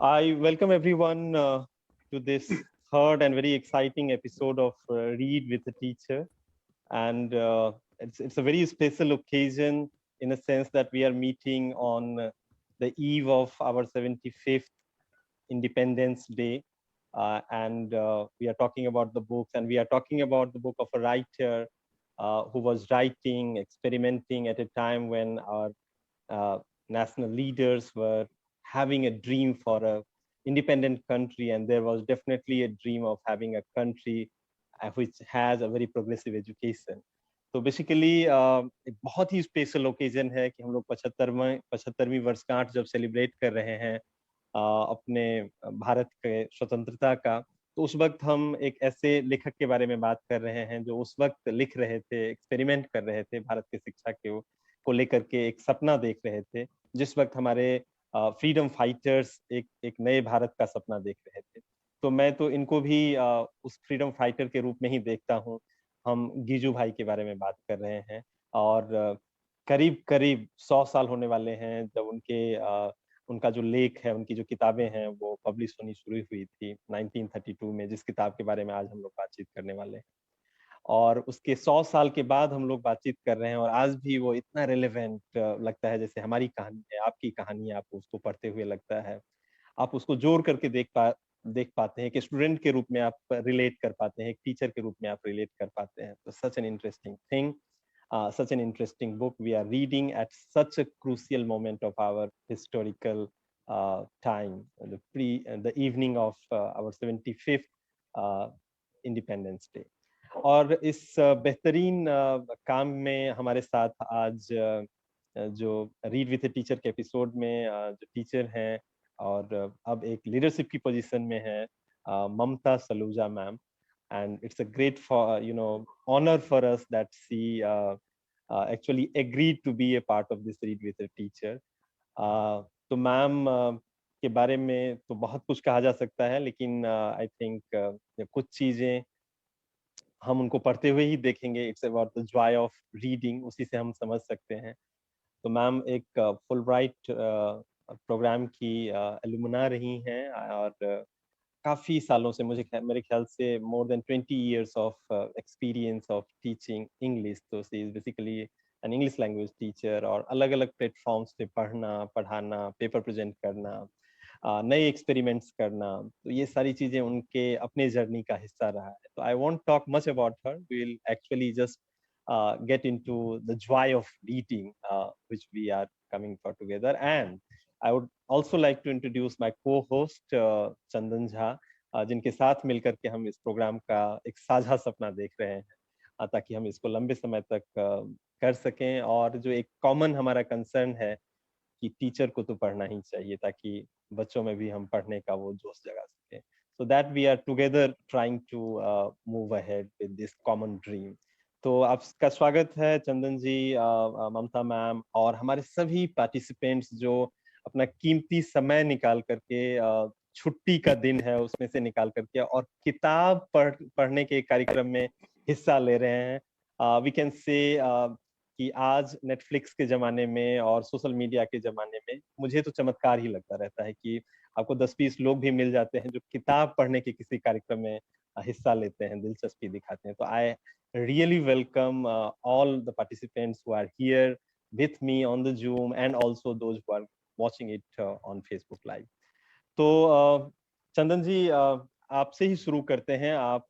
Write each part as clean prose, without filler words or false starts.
I welcome everyone to this third and very exciting episode of Read with a Teacher. And it's a very special occasion in a sense that we are meeting on the eve of our 75th Independence Day. And we are talking about the books, and we are talking about the book of a writer who was writing, experimenting at a time when our uh, national leaders were having a dream for a independent country, and there was definitely a dream of having a country which has a very progressive education. तो basically एक बहुत ही special occasion है कि हम लोग 75वीं वर्षगांठ जब celebrate कर रहे हैं अपने भारत के स्वतंत्रता का, तो उस वक्त हम एक ऐसे लेखक के बारे में बात कर रहे हैं जो उस वक्त लिख रहे थे, एक्सपेरिमेंट कर रहे थे भारत की शिक्षा को लेकर के, एक सपना देख रहे थे जिस वक्त हमारे फ्रीडम फाइटर्स एक नए भारत का सपना देख रहे थे। तो मैं तो इनको भी उस फ्रीडम फाइटर के रूप में ही देखता हूँ। हम गीजू भाई के बारे में बात कर रहे हैं और करीब करीब 100 साल होने वाले हैं जब उनका जो लेख है, उनकी जो किताबें हैं वो पब्लिश होनी शुरू हुई थी 1932 में, जिस किताब के बारे में आज हम लोग बातचीत करने वाले हैं। और उसके 100 साल के बाद हम लोग बातचीत कर रहे हैं और आज भी वो इतना रिलेवेंट लगता है, जैसे हमारी कहानी है, आपकी कहानी है, आपको उसको पढ़ते हुए लगता है, आप उसको जोड़ करके देख पाते हैं, कि स्टूडेंट के रूप में आप रिलेट कर पाते हैं, एक टीचर के रूप में आप रिलेट कर पाते हैं। तो such an interesting thing, such an interesting book we are reading at such a crucial moment of our historical time, the evening of our 75th Independence Day. और इस बेहतरीन काम में हमारे साथ आज जो रीड विद ए टीचर के एपिसोड में जो टीचर हैं और अब एक लीडरशिप की पोजीशन में है, Mamta Saluja ma'am. And it's a great honor for us that she actually agreed to be a part of this Read with a Teacher. तो मैम के बारे में तो बहुत कुछ कहा जा सकता है, लेकिन आई थिंक कुछ चीजें हम उनको पढ़ते हुए ही देखेंगे। It's about the Joy of reading, उसी से हम समझ सकते हैं। तो मैम एक फुलब्राइट प्रोग्राम की एलुमना रही हैं और काफी सालों से, मेरे ख्याल से more than 20 years of experience of teaching English. तो she is basically an English language teacher, और अलग अलग प्लेटफॉर्म्स पे पढ़ना, पढ़ाना, पेपर प्रेजेंट करना, नए एक्सपेरिमेंट्स करना, तो ये सारी चीजें उनके अपने जर्नी का हिस्सा रहा है। तो I won't talk much about her, we will actually just get into the joy of reading, which we are coming for together. And I would also like to introduce my co-host Chandan Jha, जिनके साथ मिलकर के हम इस programme का एक साझा सपना देख रहे हैं, ताकि हम इसको लंबे समय तक कर सकें। और जो एक कॉमन हमारा कंसर्न है कि टीचर को तो पढ़ना ही चाहिए, ताकि बच्चों में भी हम पढ़ने का वो जोश जगा सकें। So that we are together trying to move ahead with this common dream. तो आपका स्वागत है चंदन जी, ममता मैम, और हमारे सभी पार्टिसिपेंट्स जो अपना कीमती समय निकाल करके, छुट्टी का दिन है उसमें से निकाल करके, और किताब पढ़ने के कार्यक्रम में हिस्सा ले रहे हैं। वी कैन से कि आज नेटफ्लिक्स के जमाने में और सोशल मीडिया के जमाने में मुझे तो चमत्कार ही लगता रहता है कि आपको 10-20 लोग भी मिल जाते हैं जो किताब पढ़ने के किसी कार्यक्रम में हिस्सा लेते हैं, दिलचस्पी दिखाते हैं। तो आई really welcome all the participants who are here with me on the Zoom, and also those who are watching it on Facebook Live. तो चंदन जी, आपसे ही शुरू करते हैं। आप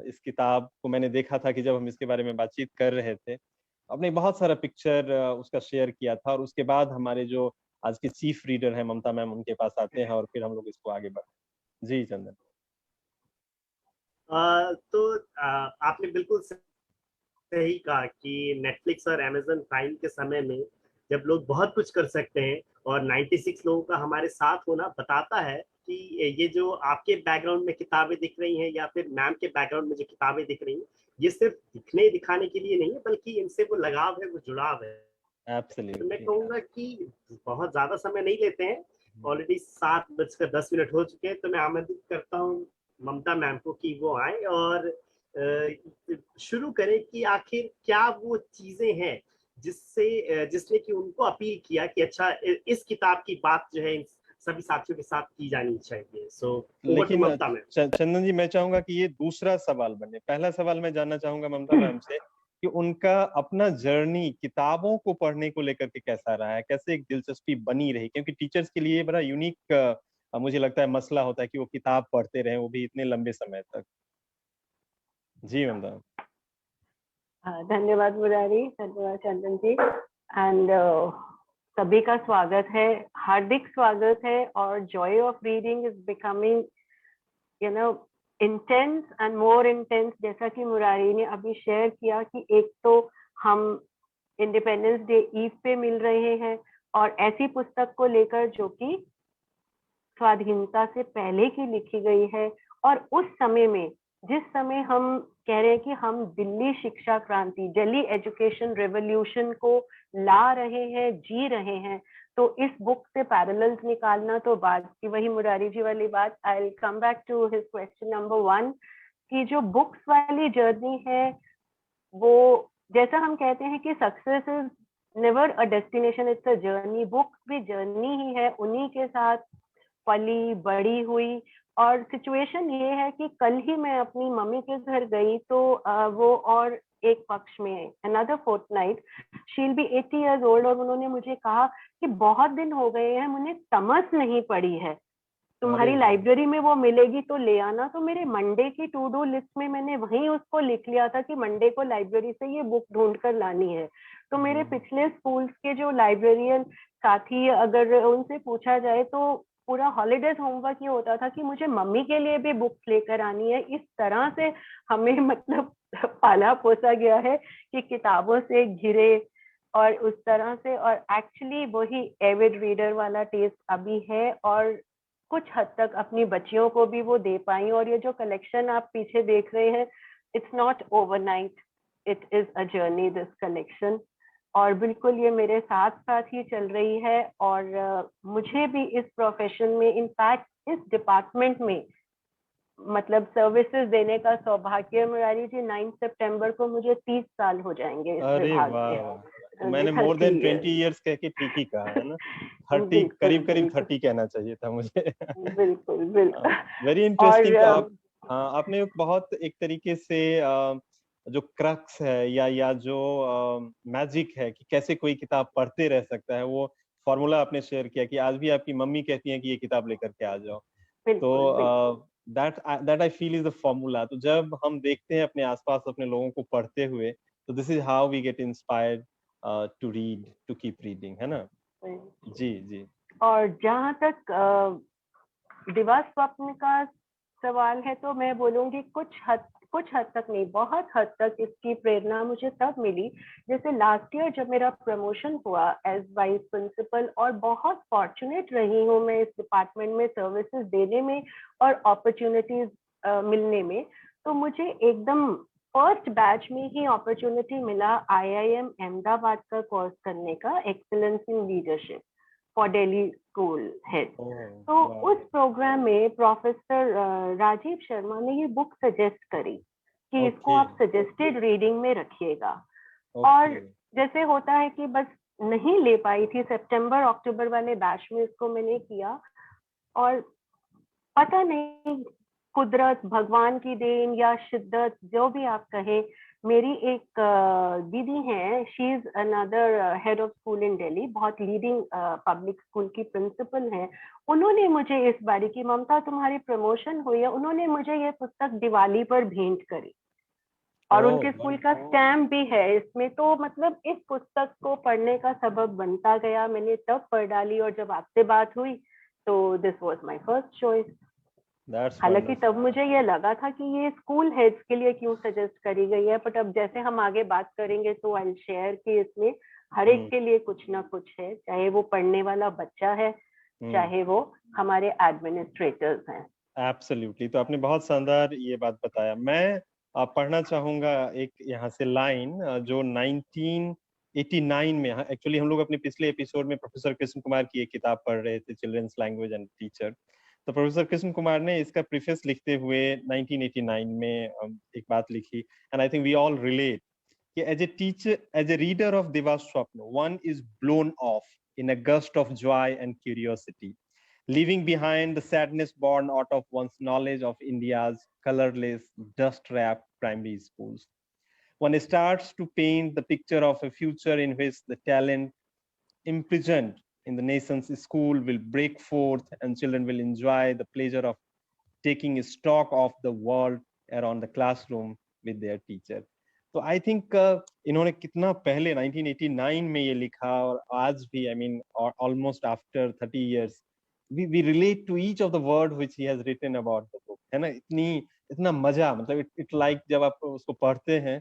इस किताब को मैंने देखा था कि जब हम इसके बारे में बातचीत कर रहे थे, आपने बहुत सारा पिक्चर उसका शेयर किया था, और उसके बाद हमारे जो आज के चीफ रीडर हैं ममता मैम, उनके पास आते हैं और फिर हम लोग इसको आगे बढ़ाते। जी चंदन। आपने बिल्कुल सही कहा कि नेटफ्लिक्स और अमेज़न प्राइम के समय में जब लोग बहुत कुछ कर सकते हैं, और 96 लोगों का हमारे साथ होना बताता है कि ये जो आपके बैकग्राउंड में किताबें दिख रही हैं या फिर मैम के बैकग्राउंड में जो किताबें दिख रही हैं, ये सिर्फ दिखने दिखाने के लिए नहीं है, बल्कि इनसे वो लगाव है, वो जुड़ाव है। Absolutely. तो मैं कहूँगा कि बहुत ज्यादा समय नहीं लेते हैं, ऑलरेडी 7:10 हो चुके हैं, तो मैं आमंत्रित करता हूँ ममता मैम को कि वो आए और शुरू करें कि आखिर क्या वो चीजें हैं जिसने कि उनको अपील किया कि अच्छा, इस किताब की बात जो है सभी साथियों के साथ की जानी चाहिए। सो लेकिन ममता मैम। चंदन जी, मैं चाहूंगा कि ये दूसरा सवाल बने। पहला सवाल मैं जानना चाहूंगा ममता मैम से कि उनका अपना जर्नी किताबों को पढ़ने को लेकर के कैसा रहा है, कैसे एक दिलचस्पी बनी रही, क्योंकि टीचर्स के लिए बड़ा यूनिक मुझे लगता है मसला होता है कि वो किताब पढ़ते रहे, वो भी इतने लंबे समय तक। जी ममता। धन्यवाद मुरारी, धन्यवाद चंदन जी। एंड सभी का स्वागत है, हार्दिक स्वागत है। और Joy of reading is becoming intense and more intense. जैसा कि मुरारी ने अभी शेयर किया कि एक तो हम इंडिपेंडेंस डे ईव पे मिल रहे हैं और ऐसी पुस्तक को लेकर जो कि स्वाधीनता से पहले की लिखी गई है, और उस समय में जिस समय हम कह रहे हैं कि हम दिल्ली शिक्षा क्रांति, दिल्ली एजुकेशन रेवोल्यूशन को ला रहे हैं, जी रहे हैं, तो इस बुक से पैरेलल्स निकालना तो बात की। वही मुरारी जी वाली बात, I will come back to his question number 1 कि जो बुक्स वाली जर्नी है, वो जैसा हम कहते हैं कि success is never a destination, it's a journey. Books भी जर्नी ही है, उन्हीं के साथ पली बड़ी हुई। और सिचुएशन ये है कि कल ही मैं अपनी मम्मी के घर गई तो वो और एक पक्ष में another fortnight she will be 80 years old, और उन्होंने मुझे कहा कि बहुत दिन हो गए हैं, मुझे तमस नहीं पड़ी है, तुम्हारी लाइब्रेरी में वो मिलेगी तो ले आना। तो मेरे मंडे की टू डू लिस्ट में मैंने वहीं उसको लिख लिया था कि मंडे को लाइब्रेरी से ये बुक ढूंढ कर लानी है। तो मेरे पिछले स्कूल्स के जो लाइब्रेरियन साथी, अगर उनसे पूछा जाए तो पूरा हॉलीडेज होमवर्क ये होता था कि मुझे मम्मी के लिए भी बुक्स लेकर आनी है। इस तरह से हमें मतलब पाला पोसा गया है कि किताबों से घिरे और उस तरह से। और एक्चुअली वही एविड रीडर वाला टेस्ट अभी है, और कुछ हद तक अपनी बच्चियों को भी वो दे पाई। और ये जो कलेक्शन आप पीछे देख रहे हैं, it's not overnight, it is a journey this collection. और बिल्कुल ये मेरे साथ साथ ही चल रही है। और मुझे भी इस प्रोफेशन में, इनफैक्ट इस डिपार्टमेंट में मतलब सर्विसेज देने का सौभाग्य, मुरारी जी 9 सितंबर को मुझे 30 साल हो जाएंगे इस अरे विभाग वाह में। वाह, तो मैंने मोर देन 20 इयर्स कह के ठीक ही कहा है ना। 30, करीब करीब 30 कहना चाहिए था मुझे। बिल्कुल बिल्कुल। Very interesting. तो आप आपने बहुत एक तरीके से जो क्रक्स है या जो मैजिक है कि कैसे कोई किताब पढ़ते रह सकता है, वो फॉर्मूला आपने शेयर किया कि आज भी आपकी मम्मी कहती हैं कि ये किताब लेकर के आ जाओ। तो that I feel is the formula. तो जब हम देखते हैं अपने आसपास अपने लोगों को पढ़ते हुए, तो this is how we get inspired to read, to keep reading, है ना। जी जी। और जहाँ तक दिवा स्वप्न का सवाल है, तो मैं बोलूंगी कुछ हद तक नहीं, बहुत हद तक इसकी प्रेरणा मुझे तब मिली जैसे लास्ट ईयर जब मेरा प्रमोशन हुआ एज वाइस प्रिंसिपल, और बहुत फॉर्चुनेट रही हूँ मैं इस डिपार्टमेंट में सर्विसेज देने में और अपॉर्चुनिटीज मिलने में। तो मुझे एकदम फर्स्ट बैच में ही अपॉर्चुनिटी मिला IIM अहमदाबाद का कोर्स करने का, excellence in leadership for Delhi school head. तो उस प्रोग्राम में प्रोफेसर राजीव शर्मा ने ये बुक सजेस्ट करी कि इसको आप सजेस्टेड रीडिंग में रखिएगा। और जैसे होता है कि बस नहीं ले पाई थी, सितंबर अक्टूबर वाले बैच में इसको मैंने किया, और पता नहीं कुदरत, भगवान की देन या शिद्दत, जो भी आप कहे, मेरी एक दीदी हैं, she is another head of school इन दिल्ली, बहुत लीडिंग पब्लिक स्कूल की प्रिंसिपल हैं। उन्होंने मुझे इस बारी की, ममता तुम्हारी प्रमोशन हुई है, उन्होंने मुझे ये पुस्तक दिवाली पर भेंट करी, और उनके स्कूल का स्टैम्प भी है इसमें। तो मतलब इस पुस्तक को पढ़ने का सबब बनता गया, मैंने तब पढ़ डाली, और जब आपसे बात हुई तो this was my first choice. हालांकि तब मुझे ये लगा था कि ये स्कूल हेड्स के लिए क्यों सजेस्ट करी गई है, बट अब जैसे हम आगे बात करेंगे तो आई शेयर कि इसमें हर एक के लिए कुछ ना कुछ है, चाहे वो पढ़ने वाला बच्चा है, चाहे वो हमारे एडमिनिस्ट्रेटर्स हैं। एब्सोल्युटली। तो आपने बहुत शानदार ये बात बताया। मैं पढ़ना चाहूंगा एक यहाँ से लाइन जो 1989 में, एक्चुअली हम लोग अपने पिछले एपिसोड में प्रोफेसर कृष्ण कुमार की एक किताब पढ़ रहे थे, चिल्ड्रंस लैंग्वेज एंड टीचर। तो प्रोफेसर कृष्ण कुमार ने इसका प्रीफेस लिखते हुए 1989 में एक बात लिखी, and I think we all relate कि as a teacher, as a reader of Divaswapna, one is blown off in a gust of joy and curiosity. leaving behind the sadness born out of one's knowledge of India's colorless, dust-wrapped primary schools. One starts to paint the picture of a future in which the talent imprisoned in the nation's school will break forth and children will enjoy the pleasure of taking stock of the world around the classroom with their teacher. तो I think इन्होंने कितना पहले 1989 में ये लिखा और आज भी I mean almost after 30 years we relate to each of the word which he has written about the book, है ना. इतना मजा, मतलब इट लाइक जब आप उसको पढ़ते हैं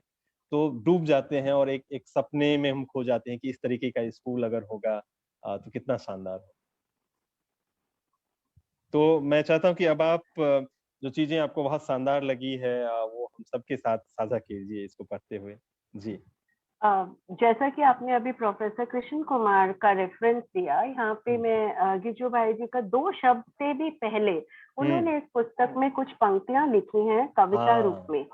तो डूब जाते हैं और एक सपने में हम खो जाते हैं कि इस तरीके का स्कूल अगर होगा तो कितना शानदार हो. तो मैं चाहता हूँ कि अब आप जो चीजें आपको बहुत शानदार लगी है वो हम सबके साथ साझा कीजिए इसको पढ़ते हुए. जी. जैसा कि आपने अभी प्रोफेसर कृष्ण कुमार का रेफरेंस दिया, यहाँ पे मैं गिजू भाई जी का 2 शब्द से भी पहले उन्होंने इस पुस्तक में कुछ पंक्तियां लिखी हैं कविता रूप में,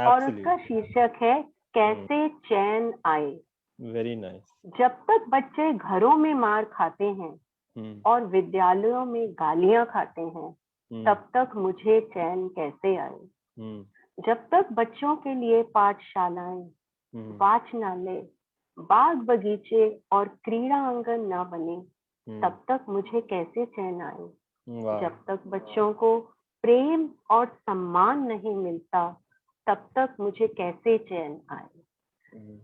और उसका शीर्षक है कैसे चैन आए. Very nice. जब तक बच्चे घरों में मार खाते हैं और विद्यालयों में गालियां खाते हैं, तब तक मुझे चैन कैसे आए. जब तक बच्चों के लिए पाठशालाएं, वाचनालय, बाग बगीचे और क्रीड़ा आंगन ना बने, तब तक मुझे कैसे चैन आए. जब तक बच्चों को प्रेम और सम्मान नहीं मिलता, तब तक मुझे कैसे चैन आए.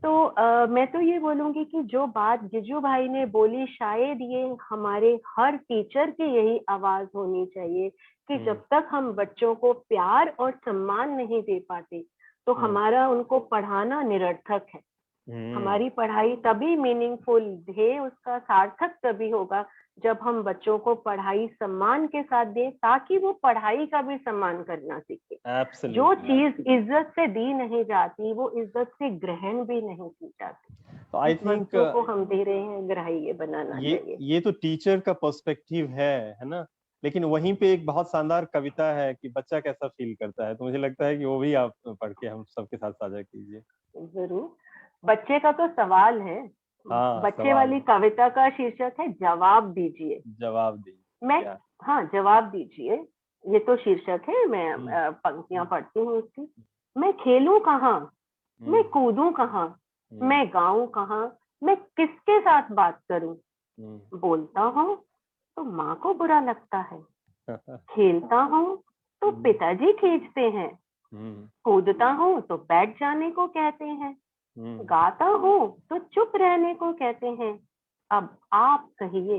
तो मैं तो ये बोलूंगी कि जो बात गिजू भाई ने बोली, शायद ये हमारे हर टीचर की यही आवाज होनी चाहिए कि जब तक हम बच्चों को प्यार और सम्मान नहीं दे पाते तो हमारा उनको पढ़ाना निरर्थक है. हमारी पढ़ाई तभी मीनिंगफुल है, उसका सार्थक तभी होगा जब हम बच्चों को पढ़ाई सम्मान के साथ दें, ताकि वो पढ़ाई का भी सम्मान करना सीखे. जो चीज इज्जत से दी नहीं जाती वो इज्जत से ग्रहण भी नहीं की जाती. तो आई थिंक को हम दे रहे हैं ग्राह्य बनाना चाहिए. ये तो टीचर का पर्सपेक्टिव है ना. लेकिन वहीं पे एक बहुत शानदार कविता है कि बच्चा कैसा फील करता है, तो मुझे लगता है कि वो भी आप पढ़ के हम सबके साथ साझा कीजिए. जरूर. बच्चे का तो सवाल है. बच्चे वाली कविता का शीर्षक है जवाब दीजिए. जवाब दीजिए. मैं जवाब दीजिए, ये तो शीर्षक है. मैं पंक्तियां पढ़ती हूँ उसकी. मैं खेलूं कहाँ, मैं कूदूं कहाँ, मैं गाऊं कहाँ, मैं किसके साथ बात करूं. बोलता हूँ तो माँ को बुरा लगता है, खेलता हूँ तो पिताजी खींचते हैं, कूदता हूँ तो बैठ जाने को कहते हैं, गाता हूँ तो चुप रहने को कहते हैं. अब आप कहिए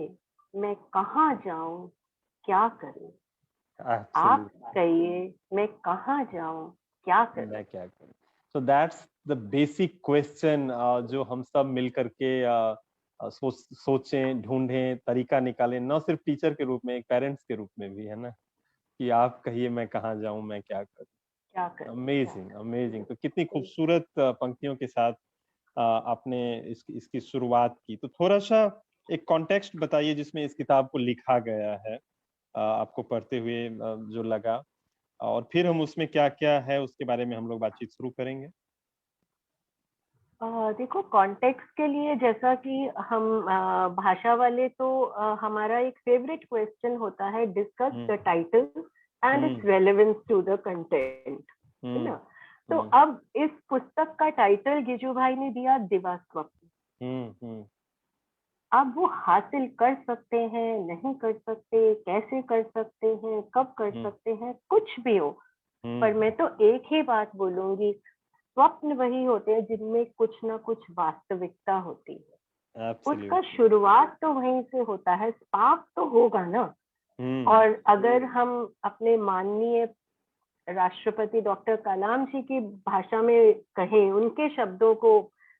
मैं कहाँ जाऊं, क्या करूं. आप कहिए मैं कहाँ जाऊं, क्या करूं. मैं क्या करूं. So that's the basic question जो हम सब मिल करके सोचें, ढूंढें, तरीका निकालें, न सिर्फ टीचर के रूप में, एक पेरेंट्स के रूप में भी, है ना, कि आप कहिए मैं कहाँ जाऊं, मैं क्या करूं. Amazing, amazing. तो कितनी खूबसूरत पंक्तियों के साथ आपने इसकी शुरुआत की. तो थोड़ा सा एक कॉन्टेक्स्ट बताइए जिसमें इस किताब को लिखा गया है, आपको पढ़ते हुए जो लगा, और फिर हम उसमें क्या क्या है उसके बारे में हम लोग बातचीत शुरू करेंगे. देखो, कॉन्टेक्स्ट के लिए जैसा कि हम भाषा वाले तो हमारा एक फेवरेट क्वेश्चन होता है, discuss the title and its relevance to the content, है ना. तो अब इस पुस्तक का टाइटल गिजू भाई ने दिया दिवा स्वप्न. अब वो हासिल कर सकते हैं, नहीं कर सकते, कैसे कर सकते हैं, कब कर सकते हैं, कुछ भी हो, पर मैं तो एक ही बात बोलूंगी, स्वप्न वही होते हैं जिनमें कुछ ना कुछ वास्तविकता होती है. उसका शुरुआत तो वहीं से होता है, स्पार्क तो होगा ना. और अगर हम अपने माननीय राष्ट्रपति डॉक्टर कलाम जी की भाषा में कहें, उनके शब्दों को,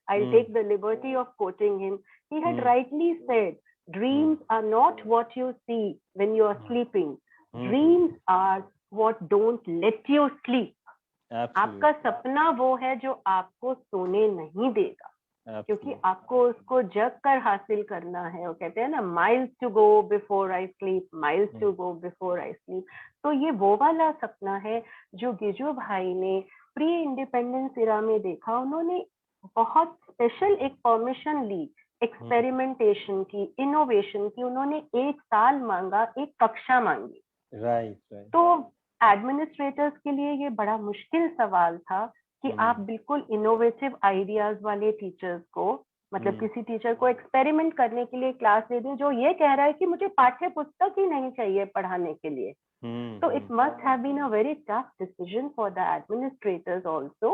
I'll take the liberty of quoting him. He had rightly said, dreams are not what you see when you are sleeping. Dreams are what don't let you sleep. आपका सपना वो है जो आपको सोने नहीं देगा. क्योंकि आपको उसको जग कर हासिल करना है. वो कहते हैं ना, miles to go before I sleep, miles to go before I sleep. तो ये वो वाला सपना है जो गिजू भाई ने प्री इंडिपेंडेंस इरा में देखा. उन्होंने बहुत स्पेशल एक परमिशन ली एक्सपेरिमेंटेशन की, इनोवेशन की, उन्होंने 1 साल मांगा, एक कक्षा मांगी। Right right. तो एडमिनिस्ट्रेटर्स के लिए ये बड़ा मुश्किल सवाल था कि आप बिल्कुल इनोवेटिव आइडियाज वाले टीचर्स को, मतलब किसी टीचर को एक्सपेरिमेंट करने के लिए क्लास दे दें जो ये कह रहा है कि मुझे पाठ्य पुस्तक ही नहीं चाहिए पढ़ाने के लिए। So it must have been a very tough decision for the administrators also.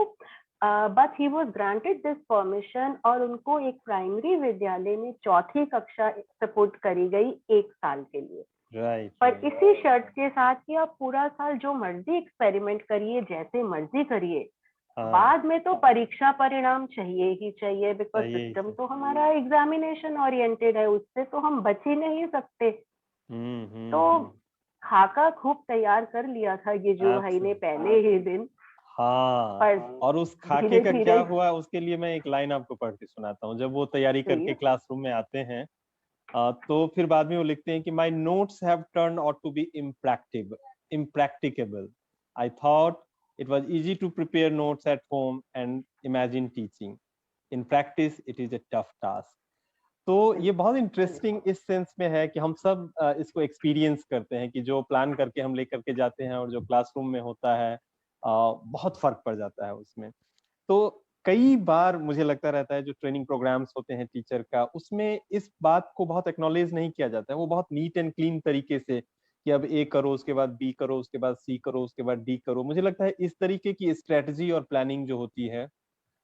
But he was granted this permission और उनको एक प्राइमरी विद्यालय में 4ठी कक्षा सपोर्ट करी गई 1 साल के लिए। राइट। पर इसी शर्त के साथ कि आप पूरा साल जो मर्जी एक्सपेरिमेंट करिए, जैसे मर्जी करिए, बाद में तो परीक्षा परिणाम चाहिए ही चाहिए, बिकॉज सिस्टम तो हमारा एग्जामिनेशन ओरिएंटेड है, उससे तो हम बच ही नहीं सकते। तो खाका खूब तैयार कर लिया था गिजू भाई ने पहले ही दिन। हाँ, और उस खाके का क्या हुआ उसके लिए मैं एक लाइन आपको पढ़ के सुनाता हूँ। जब वो तैयारी करके क्लासरूम में आते हैं तो फिर बाद में वो लिखते हैं कि my notes have turned out to be impracticable. I thought it was easy to prepare notes at home and imagine teaching. In practice, it is a tough task. तो ये बहुत इंटरेस्टिंग इस सेंस में है कि हम सब इसको एक्सपीरियंस करते हैं कि जो प्लान करके हम लेकर के जाते हैं और जो क्लासरूम में होता है बहुत फर्क पड़ जाता है उसमें। तो कई बार मुझे लगता रहता है जो ट्रेनिंग प्रोग्राम्स होते हैं टीचर का, उसमें इस बात को बहुत एक्नॉलेज नहीं किया जाता है। वो बहुत नीट एंड क्लीन तरीके से कि अब ए करो, उसके बाद बी करो, उसके बाद सी करो, उसके बाद डी करो। मुझे लगता है इस तरीके की स्ट्रेटजी और प्लानिंग जो होती है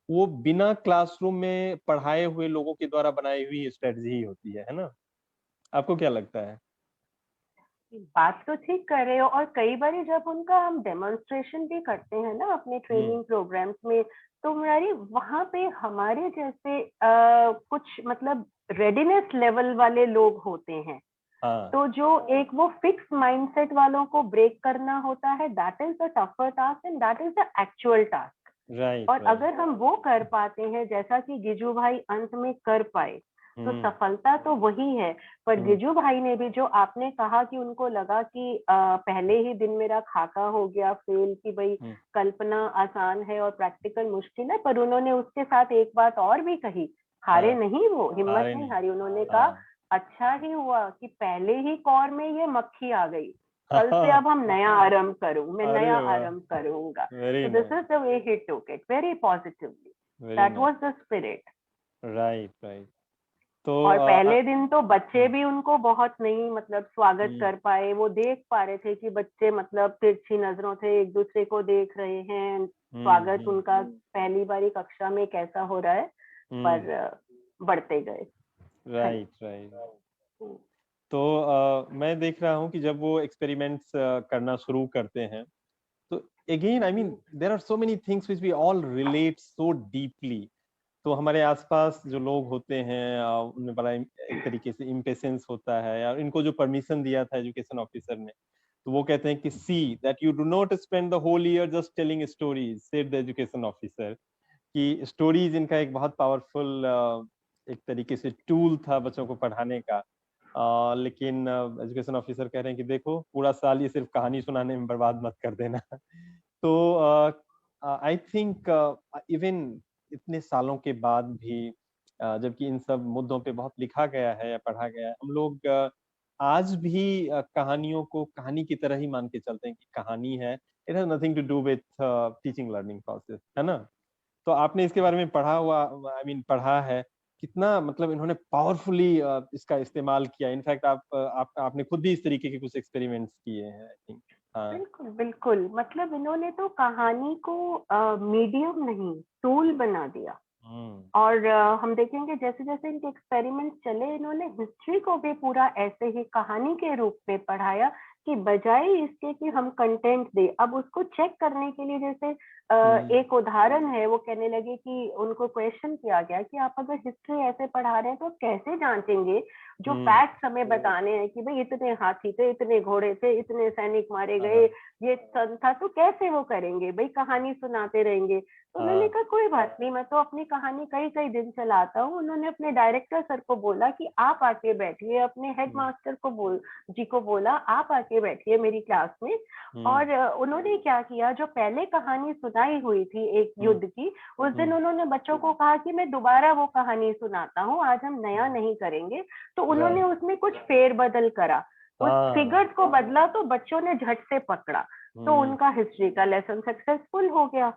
वो बिना क्लासरूम में पढ़ाए हुए लोगों के द्वारा बनाई हुई स्ट्रेटजी ही होती है ना? आपको क्या लगता है? बात तो ठीक कर रहे हो, और कई बार जब उनका हम डेमोन्स्ट्रेशन भी करते हैं ना अपने ट्रेनिंग प्रोग्राम्स में, तो मुरारी वहां पे हमारे जैसे कुछ मतलब रेडीनेस लेवल वाले लोग होते हैं। तो जो एक वो फिक्स माइंडसेट वालों को ब्रेक करना होता है, that is the tougher task and that is the actual task. और अगर हम वो कर पाते हैं जैसा कि गिजू भाई अंत में कर पाए, तो सफलता तो वही है। पर गिजू भाई ने भी, जो आपने कहा कि उनको लगा कि पहले ही दिन मेरा खाका हो गया फेल, कि भाई कल्पना आसान है और प्रैक्टिकल मुश्किल है, पर उन्होंने उसके साथ एक बात और भी कही, हारे नहीं, वो हिम्मत नहीं हारी। उन्होंने कहा अच्छा ही हुआ कि पहले ही कौर में ये मक्खी आ गई, कल से अब हम नया आरंभ करूं, मैं नया आरंभ करूंगा। So this is the way he took it very positively. That was the spirit. Right. तो और पहले दिन तो बच्चे भी उनको बहुत नहीं मतलब स्वागत कर पाए। वो देख पा रहे थे कि बच्चे मतलब तिरछी नजरों से एक दूसरे को देख रहे हैं, स्वागत उनका पहली बारी कक्षा में कैसा हो रहा है, पर बढ़ते गए। राइट। तो मैं देख रहा हूँ कि जब वो एक्सपेरिमेंट्स करना शुरू करते हैं तो again I mean there are so many things which we all relate so deeply. तो हमारे आसपास जो लोग होते हैं उनमें बड़ा एक तरीके से इम्पेशेंस होता है। और इनको जो परमिशन दिया था एजुकेशन ऑफिसर ने, तो वो कहते हैं कि see that you do not spend the whole year just telling stories, said the education officer. कि स्टोरीज इनका एक बहुत पावरफुल एक तरीके से टूल था बच्चों को पढ़ाने का। लेकिन एजुकेशन ऑफिसर कह रहे हैं कि देखो पूरा साल ये सिर्फ कहानी सुनाने में बर्बाद मत कर देना। तो आई थिंक इवन इतने सालों के बाद भी जबकि इन सब मुद्दों पे बहुत लिखा गया है या पढ़ा गया है, हम लोग आज भी कहानियों को कहानी की तरह ही मान के चलते हैं कि कहानी है, it has nothing to do with teaching learning process, है ना? तो आपने इसके बारे में पढ़ा हुआ पढ़ा है कितना मतलब इन्होंने पावरफुली इसका इस्तेमाल किया। इनफैक्ट आपने खुद भी इस तरीके के कुछ एक्सपेरिमेंट्स किए हैं आई थिंक। बिल्कुल मतलब इन्होंने तो कहानी को मीडियम नहीं टूल बना दिया। और हम देखेंगे जैसे जैसे इनके एक्सपेरिमेंट चले, इन्होंने हिस्ट्री को भी पूरा ऐसे ही कहानी के रूप में पढ़ाया कि बजाय इसके कि हम कंटेंट दे, अब उसको चेक करने के लिए जैसे एक उदाहरण है, वो कहने लगे कि उनको क्वेश्चन किया गया कि आप अगर हिस्ट्री ऐसे पढ़ा रहे हैं तो कैसे जांचेंगे जो फैक्ट्स हमें बताने हैं कि भाई इतने हाथी थे, इतने घोड़े थे, इतने सैनिक मारे गए, ये था, तो कैसे वो करेंगे, भाई कहानी सुनाते रहेंगे। तो उन्होंने कहा कोई बात नहीं, मैं तो अपनी कहानी कई कई दिन चलाता हूँ। उन्होंने अपने डायरेक्टर सर को बोला कि आप आके बैठिए, अपने हेडमास्टर को बोला आप आके बैठिए मेरी क्लास में। और उन्होंने क्या किया, जो पहले कहानी सुना बताई हुई थी एक युद्ध की, उस दिन उन्होंने बच्चों को कहा कि मैं दोबारा वो कहानी सुनाता हूँ, आज हम नया नहीं करेंगे। तो उन्होंने उसमें कुछ फेरबदल करा, उस फिगर्स को बदला, तो बच्चों ने झट से पकड़ा, तो उनका हिस्ट्री का लेसन सक्सेसफुल हो गया।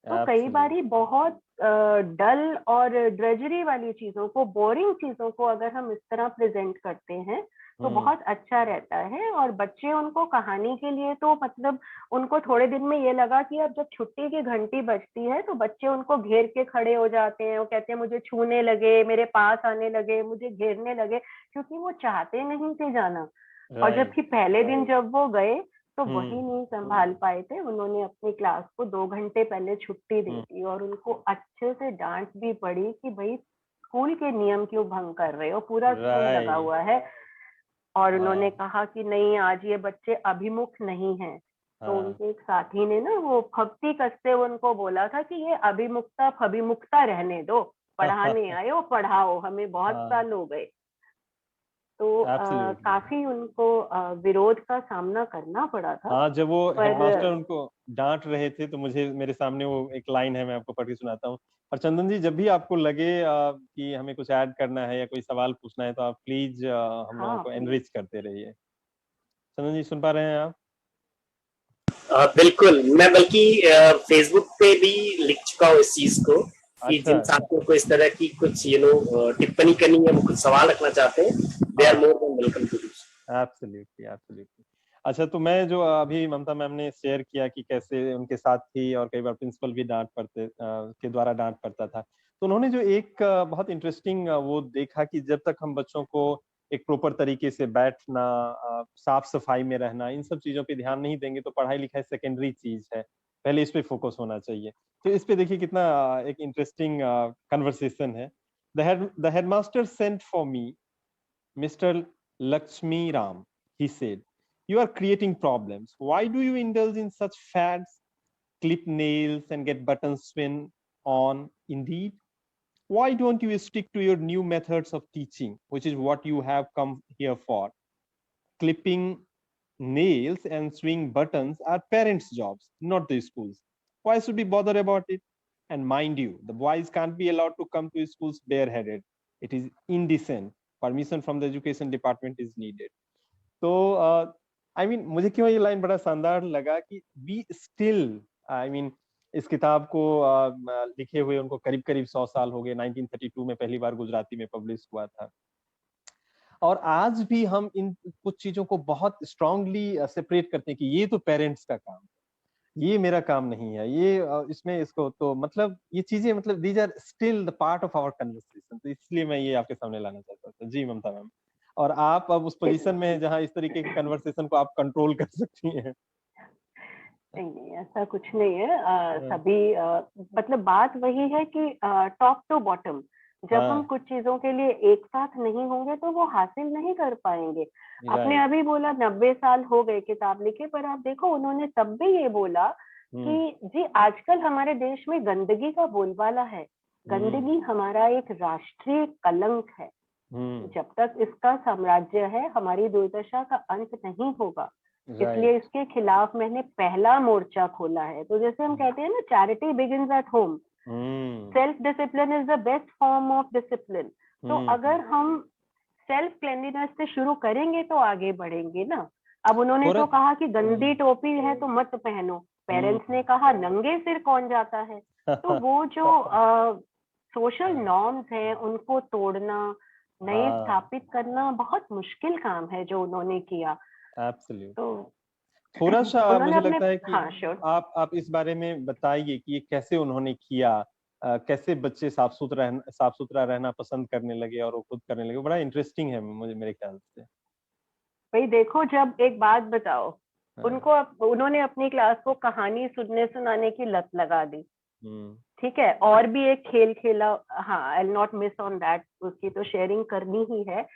तो कई बारी बहुत डल और ड्रेजरी वाली चीजों को, बोरिंग चीजों को अगर हम इस तरह प्रेजेंट करते हैं तो बहुत अच्छा रहता है। और बच्चे उनको कहानी के लिए, तो मतलब उनको थोड़े दिन में ये लगा कि अब जब छुट्टी की घंटी बजती है तो बच्चे उनको घेर के खड़े हो जाते हैं, वो कहते हैं मुझे छूने लगे, मेरे पास आने लगे, मुझे घेरने लगे, क्योंकि वो चाहते नहीं थे जाना। और जबकि पहले दिन जब वो गए तो वही नहीं संभाल पाए थे, उन्होंने अपनी क्लास को 2 घंटे पहले छुट्टी दे दी और उनको अच्छे से डांट भी पड़ी कि भाई स्कूल के नियम क्यों भंग कर रहे हो, पूरा स्कूल लगा हुआ है। और उन्होंने कहा कि नहीं, आज ये बच्चे अभिमुख नहीं हैं। तो उनके एक साथी ने ना वो फब्ती कसते उनको बोला था कि ये अभिमुखता फभिमुखता रहने दो, पढ़ाने आए हो पढ़ाओ, हमें बहुत साल हो गए। तो काफी उनको विरोध का सामना करना पड़ा था। हाँ, जब वो हेडमास्टर उनको डांट रहे थे तो मुझे मेरे सामने वो एक लाइन है, मैं आपको पढ़ के सुनाता हूँ। और चंदन जी, जब भी आपको लगे कि हमें कुछ ऐड करना है या कोई सवाल पूछना है तो आप प्लीज हम लोगों को एनरिच करते रहिए। चंदन जी, सुन पा रहे हैं आप? बिल्कुल, मैं बल्कि फेसबुक पे भी लिख चुका हूँ इस चीज को कि जिन साथियों को इस तरह की कुछ टिप्पणी करनी है, वो कुछ सवाल रखना चाहते हैं, they are more than welcome to do. Absolutely, absolutely. अच्छा, तो मैं जो अभी ममता मैम ने शेयर किया कि कैसे उनके साथ थी और कई बार प्रिंसिपल भी के द्वारा डांट पड़ता था, तो उन्होंने जो एक बहुत इंटरेस्टिंग वो देखा कि जब तक हम बच्चों को एक प्रॉपर तरीके से बैठना, साफ सफाई में रहना, इन सब चीजों पे ध्यान नहीं देंगे तो पढ़ाई लिखाई सेकेंडरी चीज है, पहले इस पे फोकस होना चाहिए। तो इस पे देखिए कितना एक इंटरेस्टिंग कन्वर्सेशन है। The headmaster sent for me Mr. Lakshmi Ram. He said, "You are creating problems. Why do you indulge in such fads, clip nails and get buttons spin on Indeed? Why don't you stick to your new methods of teaching, which is what you have come here for? Clipping nails and swing buttons are parents' jobs, not the schools. Why should we bother about it? And mind you, the boys can't be allowed to come to schools bareheaded. It is indecent. Permission from the education department is needed." तो I mean मुझे क्यों ये line बड़ा शानदार लगा कि we still, I mean इस किताब को लिखे हुए उनको करीब करीब 100 साल हो गए। 1932 में पहली बार गुजराती में पब्लिश हुआ था, और आज भी हम इन कुछ चीजों को बहुत स्ट्रांगली सेपरेट करते हैं कि ये तो पेरेंट्स का काम है, ये मेरा काम नहीं है, ये इसमें इसको, तो मतलब ये चीजें, मतलब these are still the part of our conversation. तो इसलिए मैं ये आपके सामने लाना चाहता था। जी ममता मैम, और आप अब उस पोजीशन में हैं जहां इस तरीके के कन्वर्सेशन को आप कंट्रोल कर सकती हैं। नहीं, ऐसा कुछ नहीं है। सभी मतलब बात वही है कि टॉप टू बॉटम, जब हम कुछ चीजों के लिए एक साथ नहीं होंगे तो वो हासिल नहीं कर पाएंगे। आपने अभी बोला 90 साल हो गए किताब लिखे, पर आप देखो उन्होंने तब भी ये बोला कि जी आजकल हमारे देश में गंदगी का बोलबाला है, गंदगी हमारा एक राष्ट्रीय कलंक है, जब तक इसका साम्राज्य है हमारी दुर्दशा का अंत नहीं होगा। इसलिए इसके खिलाफ मैंने पहला मोर्चा खोला है। तो जैसे हम कहते हैं ना, charity begins at home, self discipline is the best form of discipline. तो अगर हम सेल्फ क्लेanलीनेस से शुरू करेंगे तो आगे बढ़ेंगे ना। अब उन्होंने तो कहा कि गंदी टोपी है तो मत पहनो, पेरेंट्स ने कहा नंगे सिर कौन जाता है। तो वो जो सोशल नॉर्म्स हैं उनको तोड़ना, नए स्थापित करना बहुत मुश्किल काम है जो उन्होंने किया। तो थोड़ा सा मुझे लगता है कि आप इस बारे में बताइए कि ये कैसे उन्होंने किया, कैसे बच्चे साफ सुथरा रहना पसंद करने लगे और वो खुद करने लगे। बड़ा इंटरेस्टिंग है मुझे, मेरे ख्याल से। भाई देखो, जब एक बात बताओ, उन्होंने अपनी क्लास को कहानी सुनाने की लत लगा दी, ठीक है, और भी एक खेल खेला, हाँ I will not miss on that, उसकी तो शेयरिंग करनी ही है।